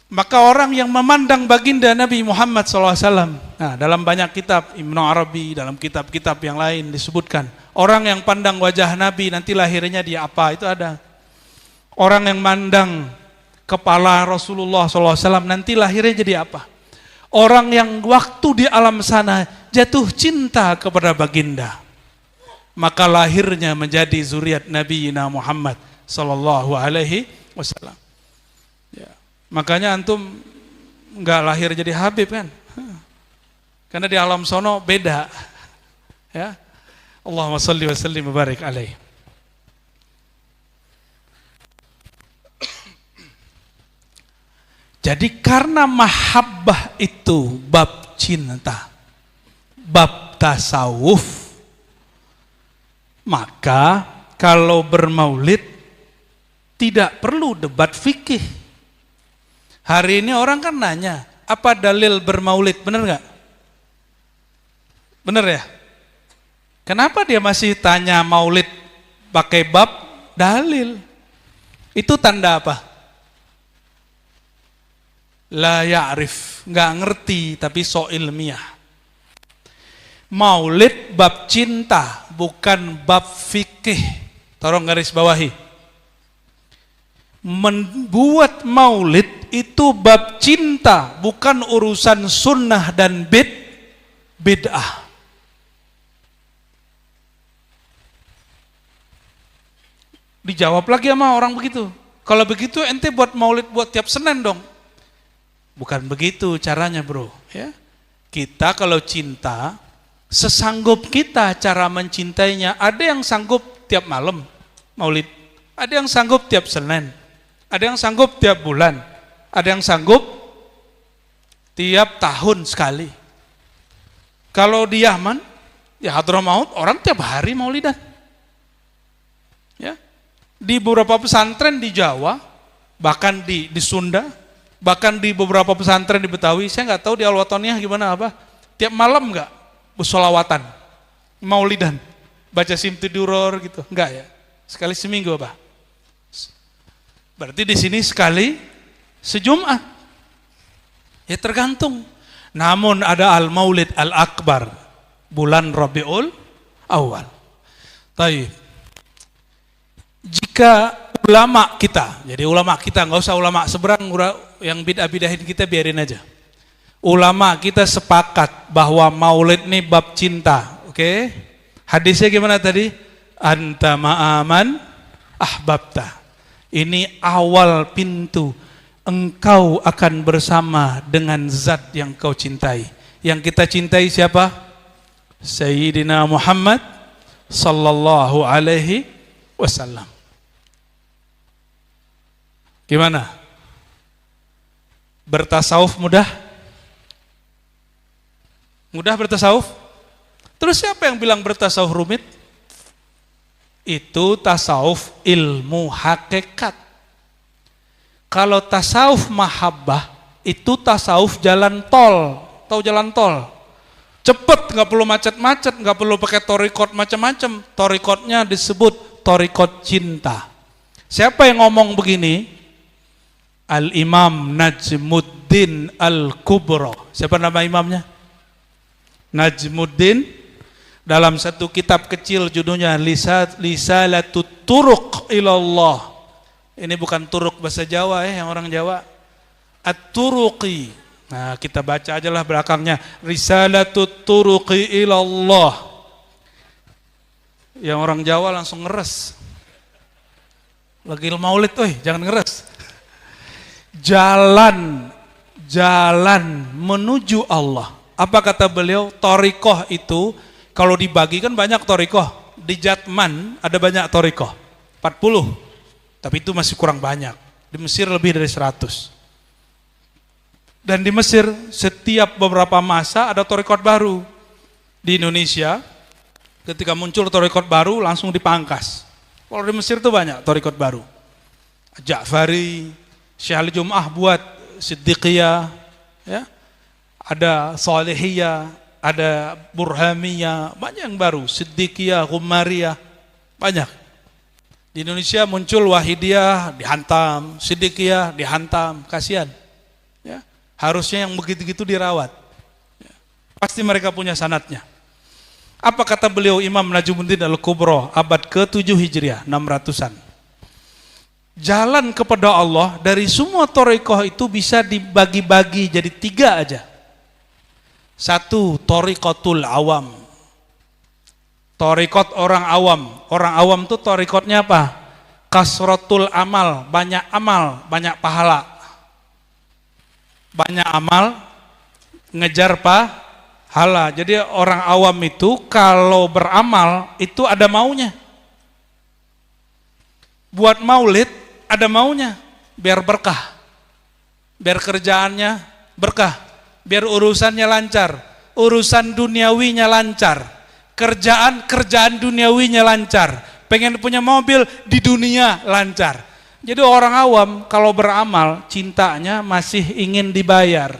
Maka orang yang memandang baginda Nabi Muhammad SAW, nah, dalam banyak kitab, Ibnu Arabi, dalam kitab-kitab yang lain disebutkan, orang yang pandang wajah Nabi nanti lahirnya dia apa, itu ada. Orang yang mandang kepala Rasulullah SAW nanti lahirnya jadi apa. Orang yang waktu di alam sana jatuh cinta kepada baginda, maka lahirnya menjadi zuriat Nabi Muhammad SAW. Makanya antum nggak lahir jadi Habib kan? Karena di alam sono beda. Ya. Allahumma shalli wa sallim wa barik alaihi. Jadi karena mahabbah itu bab cinta, bab tasawuf, maka kalau bermaulid tidak perlu debat fikih. Hari ini orang kan nanya, apa dalil bermaulid, benar nggak? Benar ya? Kenapa dia masih tanya maulid pakai bab dalil? Itu tanda apa? La ya'rif, nggak ngerti tapi so ilmiah. Maulid bab cinta, bukan bab fikih. Tolong garis bawahi. Membuat maulid itu bab cinta, bukan urusan sunnah dan bid'ah. Dijawab lagi sama orang begitu. Kalau begitu ente buat maulid buat tiap Senin dong. Bukan begitu caranya, bro. Ya, kita kalau cinta sesanggup kita cara mencintainya. Ada yang sanggup tiap malam maulid, ada yang sanggup tiap Senin, ada yang sanggup tiap bulan, ada yang sanggup tiap tahun sekali. Kalau di Yaman, ya Hadramaut, orang tiap hari maulidan. Ya, di beberapa pesantren di Jawa, bahkan di Sunda, bahkan di beberapa pesantren di Betawi, saya nggak tahu di Al-Wataniyah gimana apa, tiap malam nggak bersolawatan, maulidan, baca simtiduror gitu, enggak ya? Sekali seminggu apa? Berarti di sini sekali sejumat. Ya tergantung. Namun ada al-maulid al-akbar, bulan Rabiul Awal. Taib. Jika ulama kita, jadi ulama kita, nggak usah ulama seberang yang bid'ah-bid'ahin kita biarin aja. Ulama kita sepakat bahwa maulid ini bab cinta, oke? Hadisnya gimana tadi? Anta ma'aman ahbabta. Ini awal pintu, engkau akan bersama dengan zat yang kau cintai. Yang kita cintai siapa? Sayyidina Muhammad sallallahu alaihi wasallam. Gimana? Bertasawuf mudah? Mudah bertasawuf? Terus siapa yang bilang bertasawuf rumit? Itu tasawuf ilmu hakikat. Kalau tasawuf mahabbah, itu tasawuf jalan tol. Tahu jalan tol? Cepet, nggak perlu macet-macet, nggak perlu pakai torikot macam-macam. Torikotnya disebut torikot cinta. Siapa yang ngomong begini? Al-Imam Najmuddin Al-Kubro. Siapa nama imamnya? Najmuddin, dalam satu kitab kecil judulnya Lisalatut Turuq Ilallah. Ini bukan turuk bahasa Jawa yang orang Jawa. At-Turuqi. Nah, kita baca aja lah belakangnya. Risalatut Turuqi Ilallah. Yang orang Jawa langsung ngeres. Lagi maulid, jangan ngeres. Jalan menuju Allah. Apa kata beliau? Torikoh itu kalau dibagi kan banyak torikoh. Di Jatman ada banyak torikoh, 40. Tapi itu masih kurang banyak. Di Mesir lebih dari 100. Dan di Mesir setiap beberapa masa ada torikot baru. Di Indonesia ketika muncul torikot baru langsung dipangkas. Kalau di Mesir itu banyak torikot baru. Ja'fari, Syekh Al-Jum'ah buat Siddiqiyah, ya. Ada Salihiyah, ada Burhamiyah, banyak yang baru, Siddiqiyah, Ghumariyah, banyak. Di Indonesia muncul Wahidiyah, dihantam, Siddiqiyah, dihantam, kasihan. Ya. Harusnya yang begitu-gitu dirawat. Ya. Pasti mereka punya sanadnya. Apa kata beliau Imam Najmuddin Al-Kubro, abad ke-7 Hijriah, 600-an. Jalan kepada Allah dari semua thariqah itu bisa dibagi-bagi jadi 3 aja. 1, thariqatul awam. Thariqat orang awam. Orang awam itu thariqatnya apa? Kasratul amal, banyak pahala. Banyak amal, ngejar pahala. Jadi orang awam itu kalau beramal itu ada maunya. Buat maulid ada maunya, biar berkah, biar kerjaannya berkah, biar urusannya lancar, urusan duniawinya lancar, kerjaan duniawinya lancar, pengen punya mobil di dunia lancar. Jadi orang awam kalau beramal cintanya masih ingin dibayar.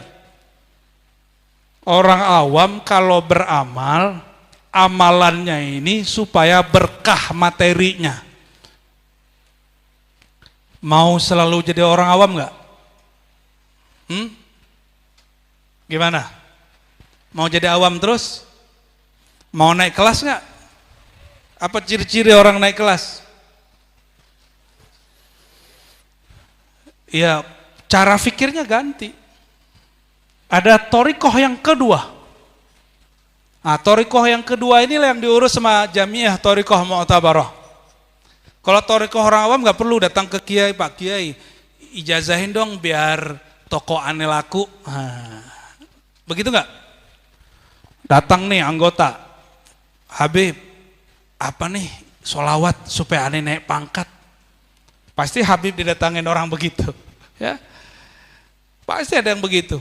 Orang awam kalau beramal amalannya ini supaya berkah materinya. Mau selalu jadi orang awam nggak? Gimana? Mau jadi awam terus? Mau naik kelas nggak? Apa ciri-ciri orang naik kelas? Ya, cara fikirnya ganti. Ada torikoh yang kedua. Nah, torikoh yang kedua inilah yang diurus sama Jamiah Torikoh Mu'tabarah. Kalau torikoh orang awam nggak perlu datang ke kiai, Pak Kiai, ijazahin dong biar toko aneh laku. Nah, begitu nggak? Datang nih anggota, Habib, apa nih sholawat supaya aneh naik pangkat? Pasti Habib didatangin orang begitu, ya. Pasti ada yang begitu.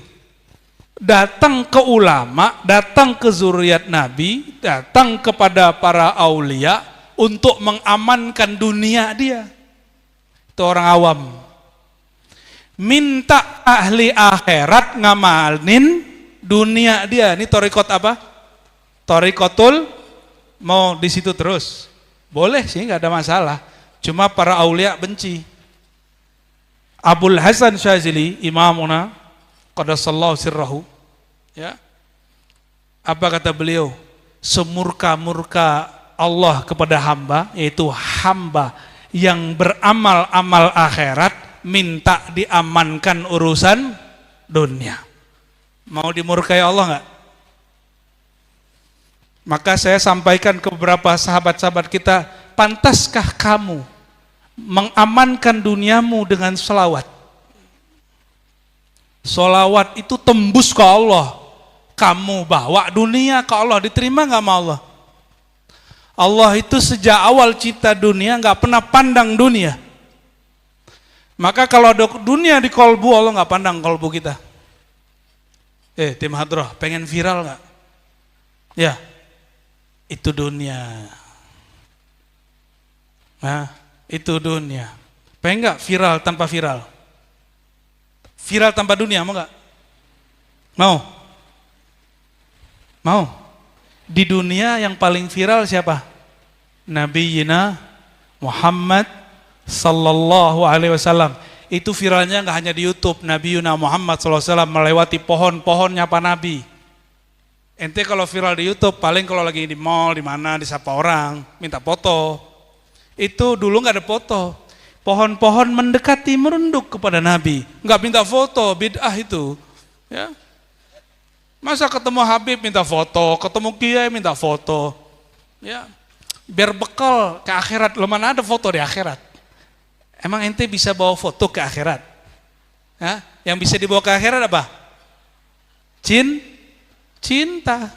Datang ke ulama, datang ke zuriat Nabi, datang kepada para aulia untuk mengamankan dunia dia. Itu orang awam. Minta ahli akhirat ngamalin dunia dia. Ini torikot apa? Torikotul mau di situ terus. Boleh sih, nggak ada masalah. Cuma para aulia benci. Abul Hasan Syazili, imamuna, qaddasallahu sirrahu, ya. Apa kata beliau? Semurka-murka Allah kepada hamba, yaitu hamba yang beramal-amal akhirat, minta diamankan urusan dunia. Mau dimurkai Allah nggak? Maka saya sampaikan ke beberapa sahabat-sahabat kita, pantaskah kamu mengamankan duniamu dengan selawat? Selawat itu tembus ke Allah. Kamu bawa dunia ke Allah, diterima nggak sama Allah? Allah itu sejak awal cipta dunia nggak pernah pandang dunia. Maka kalau ada dunia di kolbu, Allah nggak pandang kolbu kita. Tim hadroh, pengen viral nggak? Ya, itu dunia. Nah, itu dunia. Pengen nggak viral tanpa viral? Viral tanpa dunia, mau nggak? Mau? Mau? Di dunia yang paling viral siapa? Nabiyina Muhammad sallallahu alaihi wasallam. Itu viralnya nggak hanya di YouTube. Nabiyuna Muhammad sallallahu alaihi wasallam melewati pohon-pohon nyapa Nabi. Ente kalau viral di YouTube paling kalau lagi di mall, di mana disapa orang, minta foto. Itu dulu nggak ada foto. Pohon-pohon mendekati merunduk kepada Nabi, nggak minta foto, bid'ah itu. Ya. Masa ketemu Habib minta foto, ketemu Kiai minta foto. Ya. Biar bekal ke akhirat. Lo mana ada foto di akhirat? Emang ente bisa bawa foto ke akhirat? Ya? Yang bisa dibawa ke akhirat apa? Cinta.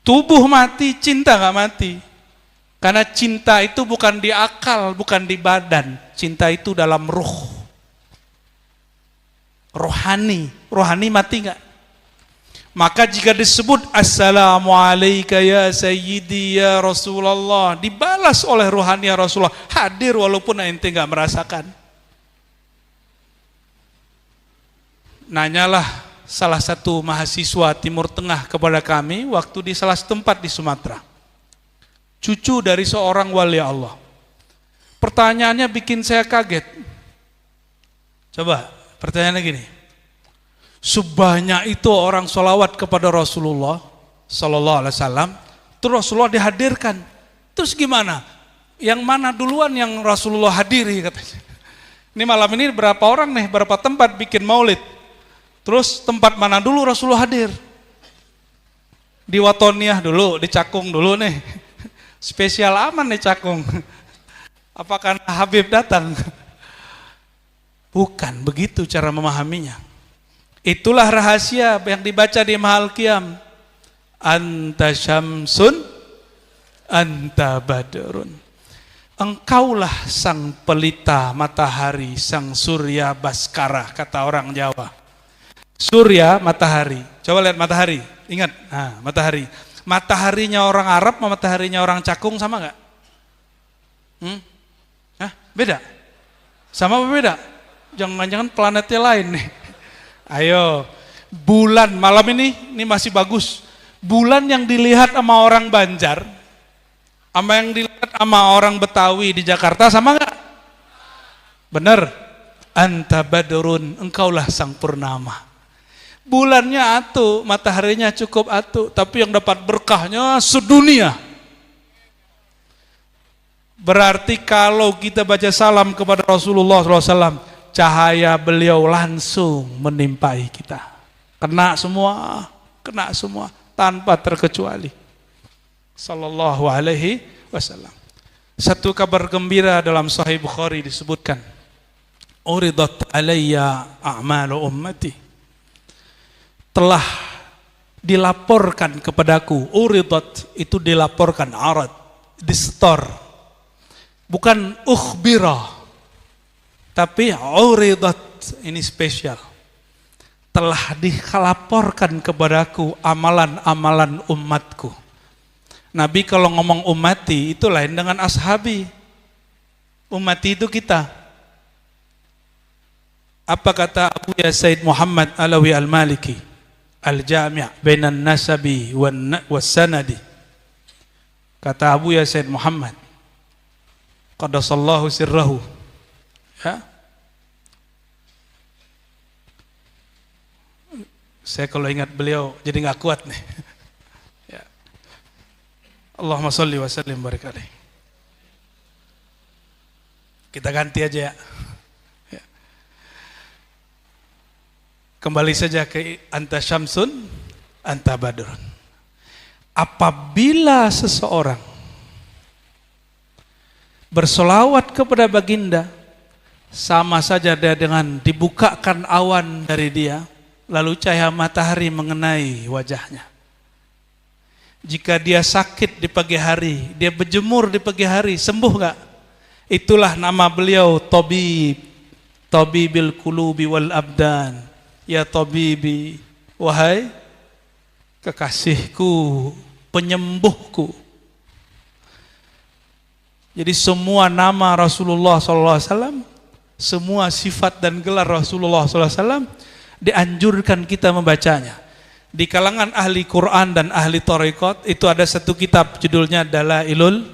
Tubuh mati, cinta nggak mati. Karena cinta itu bukan di akal, bukan di badan. Cinta itu dalam ruh. Rohani mati nggak? Maka jika disebut Assalamualaikum ya Sayyidi ya Rasulullah, dibalas oleh rohani ya Rasulullah, hadir walaupun ente nggak merasakan. Nanyalah salah satu mahasiswa Timur Tengah kepada kami waktu di salah satu tempat di Sumatera. Cucu dari seorang wali Allah. Pertanyaannya bikin saya kaget. Coba, pertanyaannya gini. Sebanyak itu orang sholawat kepada Rasulullah Sallallahu Alaihi Wasallam, terus Rasulullah dihadirkan. Terus gimana? Yang mana duluan yang Rasulullah hadiri katanya? Ini malam ini berapa orang nih, berapa tempat bikin maulid? Terus tempat mana dulu Rasulullah hadir? Di Watoniah dulu, di Cakung dulu nih. Spesial aman nih Cakung. Apakah Habib datang? Bukan begitu cara memahaminya. Itulah rahasia yang dibaca di Mahal Qiyam. Anta syamsun, anta badrun. Engkaulah sang pelita matahari, sang surya baskara, kata orang Jawa. Surya, matahari. Coba lihat matahari, ingat, nah, matahari. Mataharinya orang Arab sama mataharinya orang Cakung sama nggak? Beda? Sama apa beda? Jangan-jangan planetnya lain nih. Ayo, bulan malam ini masih bagus. Bulan yang dilihat sama orang Banjar, sama yang dilihat sama orang Betawi di Jakarta sama nggak? Bener. Anta badrun, engkaulah sang purnama. Bulannya atu, mataharinya cukup atu, tapi yang dapat berkahnya sedunia. Berarti kalau kita baca salam kepada Rasulullah SAW, cahaya beliau langsung menimpai kita. Kena semua, tanpa terkecuali. Sallallahu alaihi wasallam. Satu kabar gembira dalam Sahih Bukhari disebutkan, uridat alayya a'malu ummati. Telah dilaporkan kepadaku. Uridat itu dilaporkan, arad, disetor. Bukan ukhbira, tapi uridat, ini spesial. Telah dilaporkan kepadaku amalan-amalan umatku. Nabi kalau ngomong ummati itu lain dengan ashabi. Ummati itu kita. Apa kata Abu Ya Said Muhammad Alawi Al-Maliki, Al-Jami' bainan nasabi was sanadi. Kata Abu Ya Said Muhammad, qaddasallahu sirrahu, ya. Saya kalau ingat beliau jadi nggak kuat nih. Ya. Allahumma sholli wa sallim barik alaihi. Kita ganti aja ya. Ya. Kembali saja ke anta syamsun, anta badrun. Apabila seseorang bersolawat kepada baginda, sama saja dia dengan dibukakan awan dari dia, lalu cahaya matahari mengenai wajahnya. Jika dia sakit di pagi hari, dia berjemur di pagi hari, sembuh gak? Itulah nama beliau, Tabib, Tabibil Qulubi wal Abdan. Ya Tabibi, wahai kekasihku, penyembuhku. Jadi semua nama Rasulullah SAW, semua sifat dan gelar Rasulullah SAW dianjurkan kita membacanya. Di kalangan ahli Quran dan ahli Thariqat itu ada satu kitab judulnya Dalailul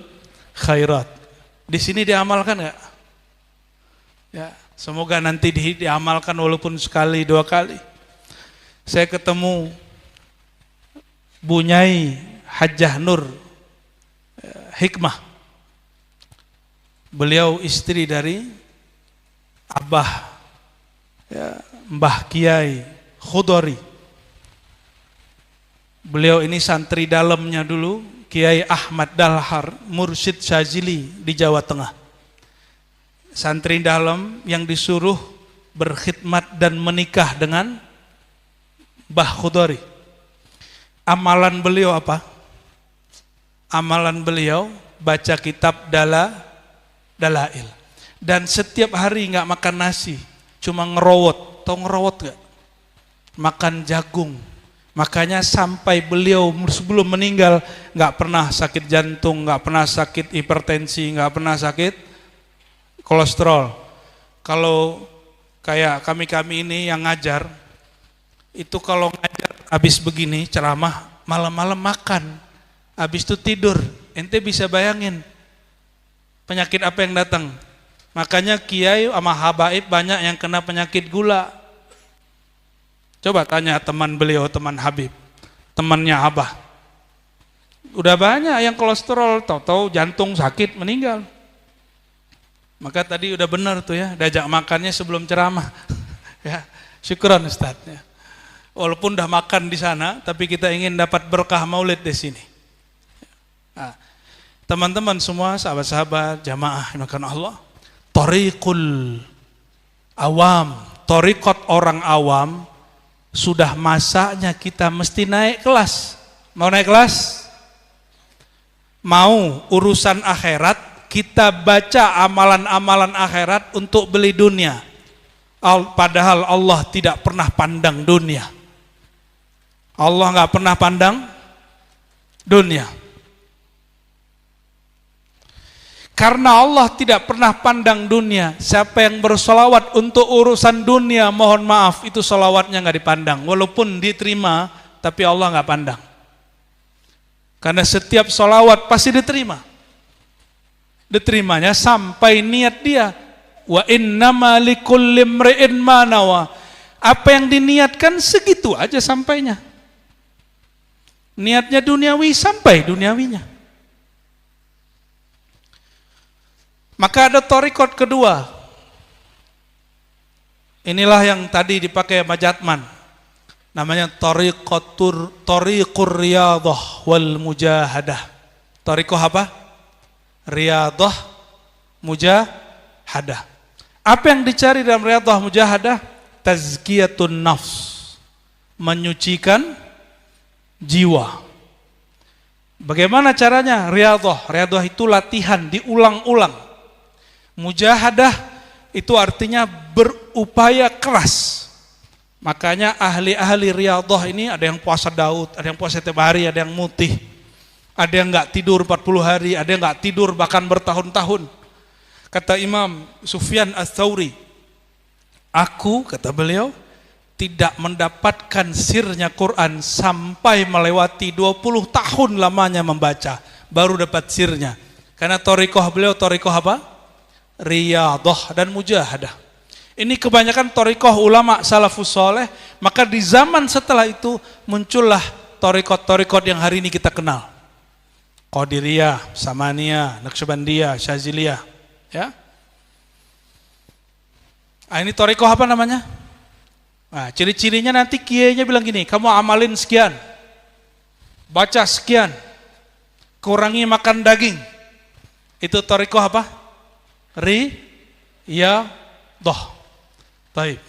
Khairat. Di sini diamalkan nggak? Ya, semoga nanti diamalkan walaupun sekali dua kali. Saya ketemu Bunyai Hajjah Nur Hikmah. Beliau istri dari Abah, ya, Mbah Kiai Khudori. Beliau ini santri dalamnya dulu Kiai Ahmad Dalhar, Mursyid Syazili di Jawa Tengah. Santri dalam yang disuruh berkhidmat dan menikah dengan Mbah Khudori. Amalan beliau apa? Amalan beliau baca kitab Dalail. Dan setiap hari nggak makan nasi, cuma ngerowot. Tahu ngerowot nggak? Makan jagung. Makanya sampai beliau sebelum meninggal nggak pernah sakit jantung, nggak pernah sakit hipertensi, nggak pernah sakit kolesterol. Kalau kayak kami ini yang ngajar, itu kalau ngajar habis begini ceramah, malam-malam makan, habis itu tidur. Ente bisa bayangin penyakit apa yang datang. Makanya kiai sama habaib banyak yang kena penyakit gula. Coba tanya teman beliau, teman Habib, temannya Abah. Udah banyak yang kolesterol, tahu-tahu jantung sakit meninggal. Maka tadi udah benar tuh ya, diajak makannya sebelum ceramah. Ya, syukran Ustaz. Ya. Walaupun udah makan di sana, tapi kita ingin dapat berkah maulid di sini. Nah, teman-teman semua, sahabat-sahabat, jamaah dimakan Allah. Thariqul awam, thariqat orang awam, sudah masanya kita mesti naik kelas. Mau naik kelas? Mau urusan akhirat, kita baca amalan-amalan akhirat untuk beli dunia. Padahal Allah tidak pernah pandang dunia. Allah nggak pernah pandang dunia. Karena Allah tidak pernah pandang dunia, siapa yang bersolawat untuk urusan dunia, mohon maaf, itu solawatnya nggak dipandang. Walaupun diterima, tapi Allah nggak pandang. Karena setiap sholawat pasti diterima. Diterimanya sampai niat dia. Wa innama likulli imri'in ma nawa. Apa yang diniatkan segitu aja sampainya. Niatnya duniawi sampai duniawinya. Maka ada thariqat kedua. Inilah yang tadi dipakai Majatman. Namanya thariqur riyadhah wal mujahadah. Thariqah apa? Riyadhah, mujahadah. Apa yang dicari dalam riyadhah mujahadah? Tazkiyatun nafs. Menyucikan jiwa. Bagaimana caranya? Riyadhah. Riyadhah itu latihan, diulang-ulang. Mujahadah itu artinya berupaya keras. Makanya ahli-ahli riyadhah ini ada yang puasa Daud, ada yang puasa tiap hari, ada yang mutih, ada yang nggak tidur 40 hari, ada yang nggak tidur bahkan bertahun-tahun. Kata Imam Sufyan Ats-Tsauri, aku, kata beliau, tidak mendapatkan sirnya Quran sampai melewati 20 tahun lamanya membaca, baru dapat sirnya. Karena thariqah beliau thariqah apa? Riyadhah dan mujahadah. Ini kebanyakan thariqah ulama salafus saleh, maka di zaman setelah itu muncullah thariqat-thariqat yang hari ini kita kenal. Qadiriyah, Samaniyah, Naqsyabandiyah, Syaziliyah, ya. Ini thariqah apa namanya? Nah, ciri-cirinya nanti kiainya bilang gini, kamu amalin sekian, baca sekian, kurangi makan daging. Itu thariqah apa? Riyadhah. Baik.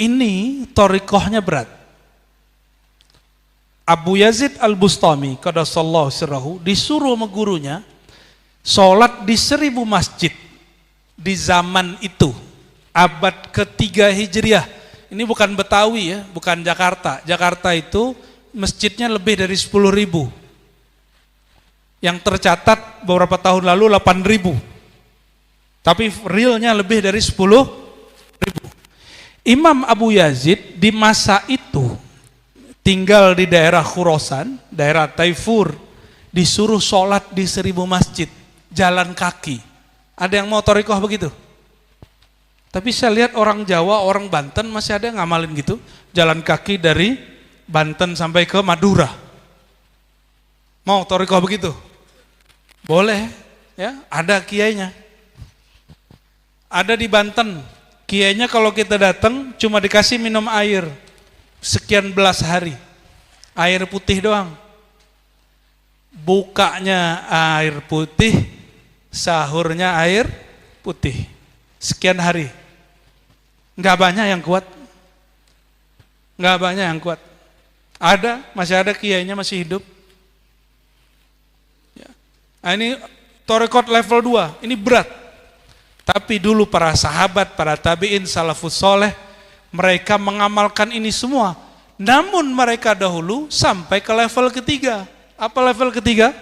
Ini thariqahnya berat. Abu Yazid Al-Bustami qaddasallahu sirrahu disuruh sama gurunya sholat di 1000 masjid di zaman itu, abad ketiga Hijriah. Ini bukan Betawi ya, bukan Jakarta. Jakarta itu masjidnya lebih dari 10.000. Yang tercatat beberapa tahun lalu 8.000. Tapi realnya lebih dari 10.000. Imam Abu Yazid di masa itu tinggal di daerah Khurasan, daerah Taifur, disuruh sholat di 1000 masjid, jalan kaki. Ada yang mau thariqah begitu? Tapi saya lihat orang Jawa, orang Banten masih ada yang ngamalin gitu, jalan kaki dari Banten sampai ke Madura. Mau thariqah begitu? Boleh, ya, ada kiainya. Ada di Banten, kiainya kalau kita datang cuma dikasih minum air sekian belas hari, air putih doang. Bukanya air putih, sahurnya air putih, sekian hari. Nggak banyak yang kuat, nggak banyak yang kuat. Ada, masih ada kiainya masih hidup. Ya. Nah, ini thariqat level 2, ini berat. Tapi dulu para sahabat, para tabi'in, salafus soleh, mereka mengamalkan ini semua. Namun mereka dahulu sampai ke level ketiga. Apa level ketiga?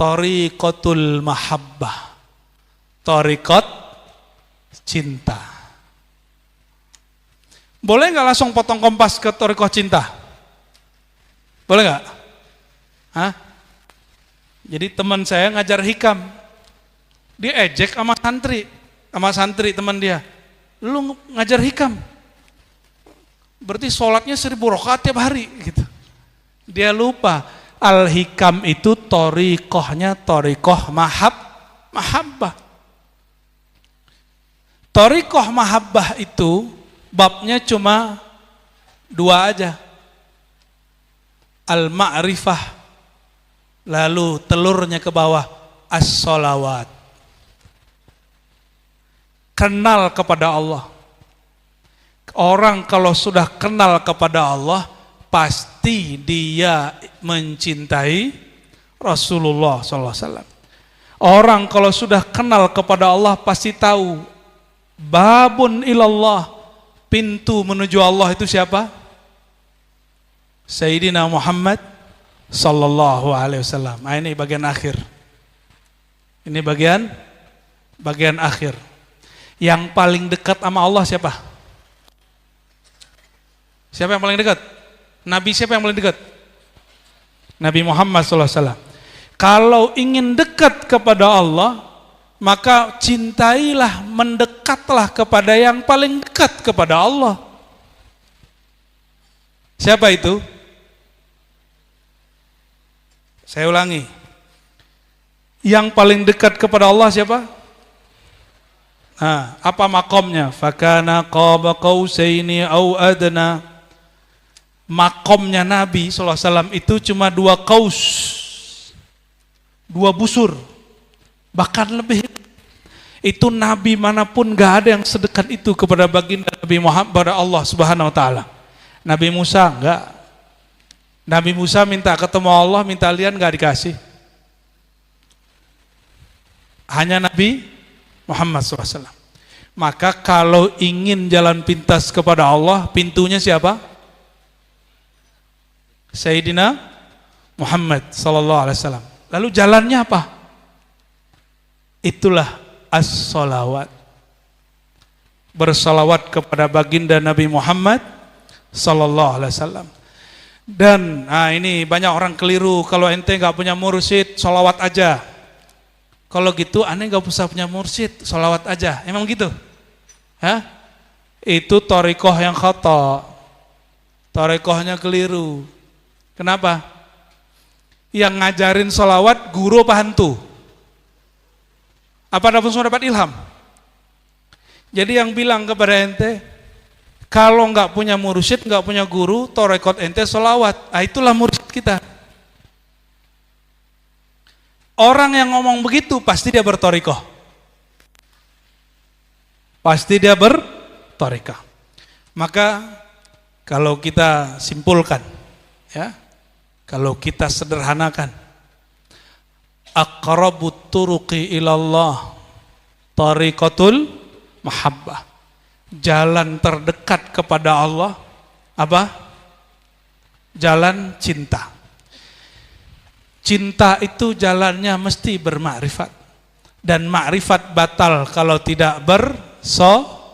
Thariqatul mahabbah. Thariqat cinta. Boleh nggak langsung potong kompas ke thariqat cinta? Boleh nggak? Hah? Jadi teman saya ngajar hikam. Dia ejek sama santri teman dia. Lu ngajar hikam, berarti sholatnya 1000 rakaat tiap hari gitu. Dia lupa al-hikam itu thariqahnya thariqah mahabbah. Thariqah mahabbah itu babnya cuma 2 aja. Al-ma'rifah, lalu telurnya ke bawah as-sholawat. Kenal kepada Allah. Orang kalau sudah kenal kepada Allah, pasti dia mencintai Rasulullah SAW. Orang kalau sudah kenal kepada Allah, pasti tahu babun ilallah, pintu menuju Allah itu siapa? Sayyidina Muhammad sallallahu alaihi wasallam. Nah, ini bagian akhir. Ini bagian akhir. Yang paling dekat sama Allah siapa? Siapa yang paling dekat? Nabi siapa yang paling dekat? Nabi Muhammad SAW. Kalau ingin dekat kepada Allah, maka cintailah, mendekatlah kepada yang paling dekat kepada Allah. Siapa itu? Saya ulangi. Yang paling dekat kepada Allah siapa? Nah, apa makomnya? Fakana qaba qausaini au adna. Makomnya Nabi SAW itu cuma 2 kaus, 2 busur, bahkan lebih. Itu Nabi manapun gak ada yang sedekat itu kepada baginda Nabi Muhammad, kepada Allah Subhanahu Wa Taala. Nabi Musa enggak. Nabi Musa minta ketemu Allah, minta lian gak dikasih. Hanya Nabi Muhammad SAW. Maka kalau ingin jalan pintas kepada Allah, pintunya siapa? Sayyidina Muhammad SAW. Lalu jalannya apa? Itulah as-salawat. Bersalawat kepada baginda Nabi Muhammad SAW. Dan ini banyak orang keliru, kalau ente nggak punya mursyid, salawat aja. Kalau gitu aneh nggak usah punya mursyid, salawat aja. Emang gitu? Hah? Itu thariqah yang khata. Thariqahnya keliru. Kenapa? Yang ngajarin salawat guru apa hantu? Apa langsung dapat ilham? Jadi yang bilang kepada ente, kalau nggak punya mursyid, nggak punya guru, thariqat ente salawat. Itulah mursyid kita. Orang yang ngomong begitu pasti dia berthariqah. Pasti dia berthariqah. Maka kalau kita simpulkan, ya, kalau kita sederhanakan, aqrabut turuqi ilallah thariqatul mahabbah. Jalan terdekat kepada Allah apa? Jalan cinta. Cinta itu jalannya mesti bermakrifat. Dan makrifat batal kalau tidak bersolawat.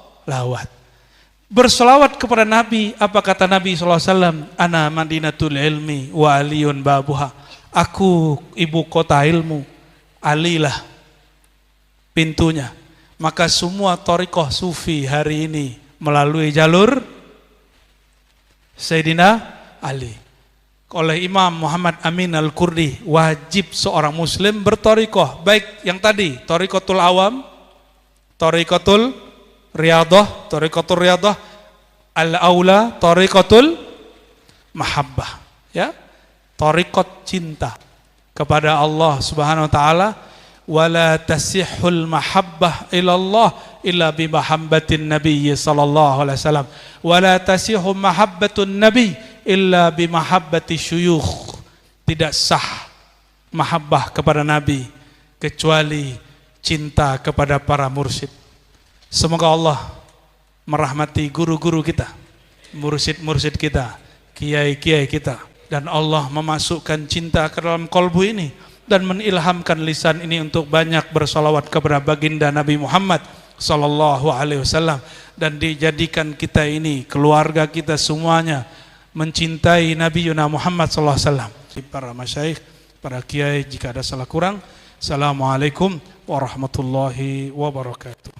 Bersolawat kepada Nabi, apa kata Nabi SAW? Ana madinatul ilmi wa aliyun babuha. Aku ibu kota ilmu, alilah pintunya. Maka semua thariqah sufi hari ini melalui jalur Sayyidina Ali. Oleh Imam Muhammad Amin Al-Kurdi, wajib seorang muslim berthariqah, baik yang tadi thariqatul awam, thariqatul riyadhah, al-aula, thariqatul mahabbah, ya, thariqat cinta kepada Allah Subhanahu wa taala. Wala tasihul mahabbah ilallah illa bi mahabbatin nabiy sallallahu alaihi wasallam. Wala tasihu mahabbatun nabi illa bi mahabbati syuyukh. Tidak sah mahabbah kepada nabi kecuali cinta kepada para mursyid. Semoga Allah merahmati guru-guru kita, mursyid-mursyid kita, kiai-kiai kita, dan Allah memasukkan cinta ke dalam kalbu ini dan menilhamkan lisan ini untuk banyak bersalawat kepada baginda Nabi Muhammad sallallahu alaihi wasallam, dan dijadikan kita ini, keluarga kita semuanya mencintai Nabi Muhammad sallallahu alaihi wasallam. Para masyayikh, para kiai, jika ada salah kurang, assalamualaikum warahmatullahi wabarakatuh.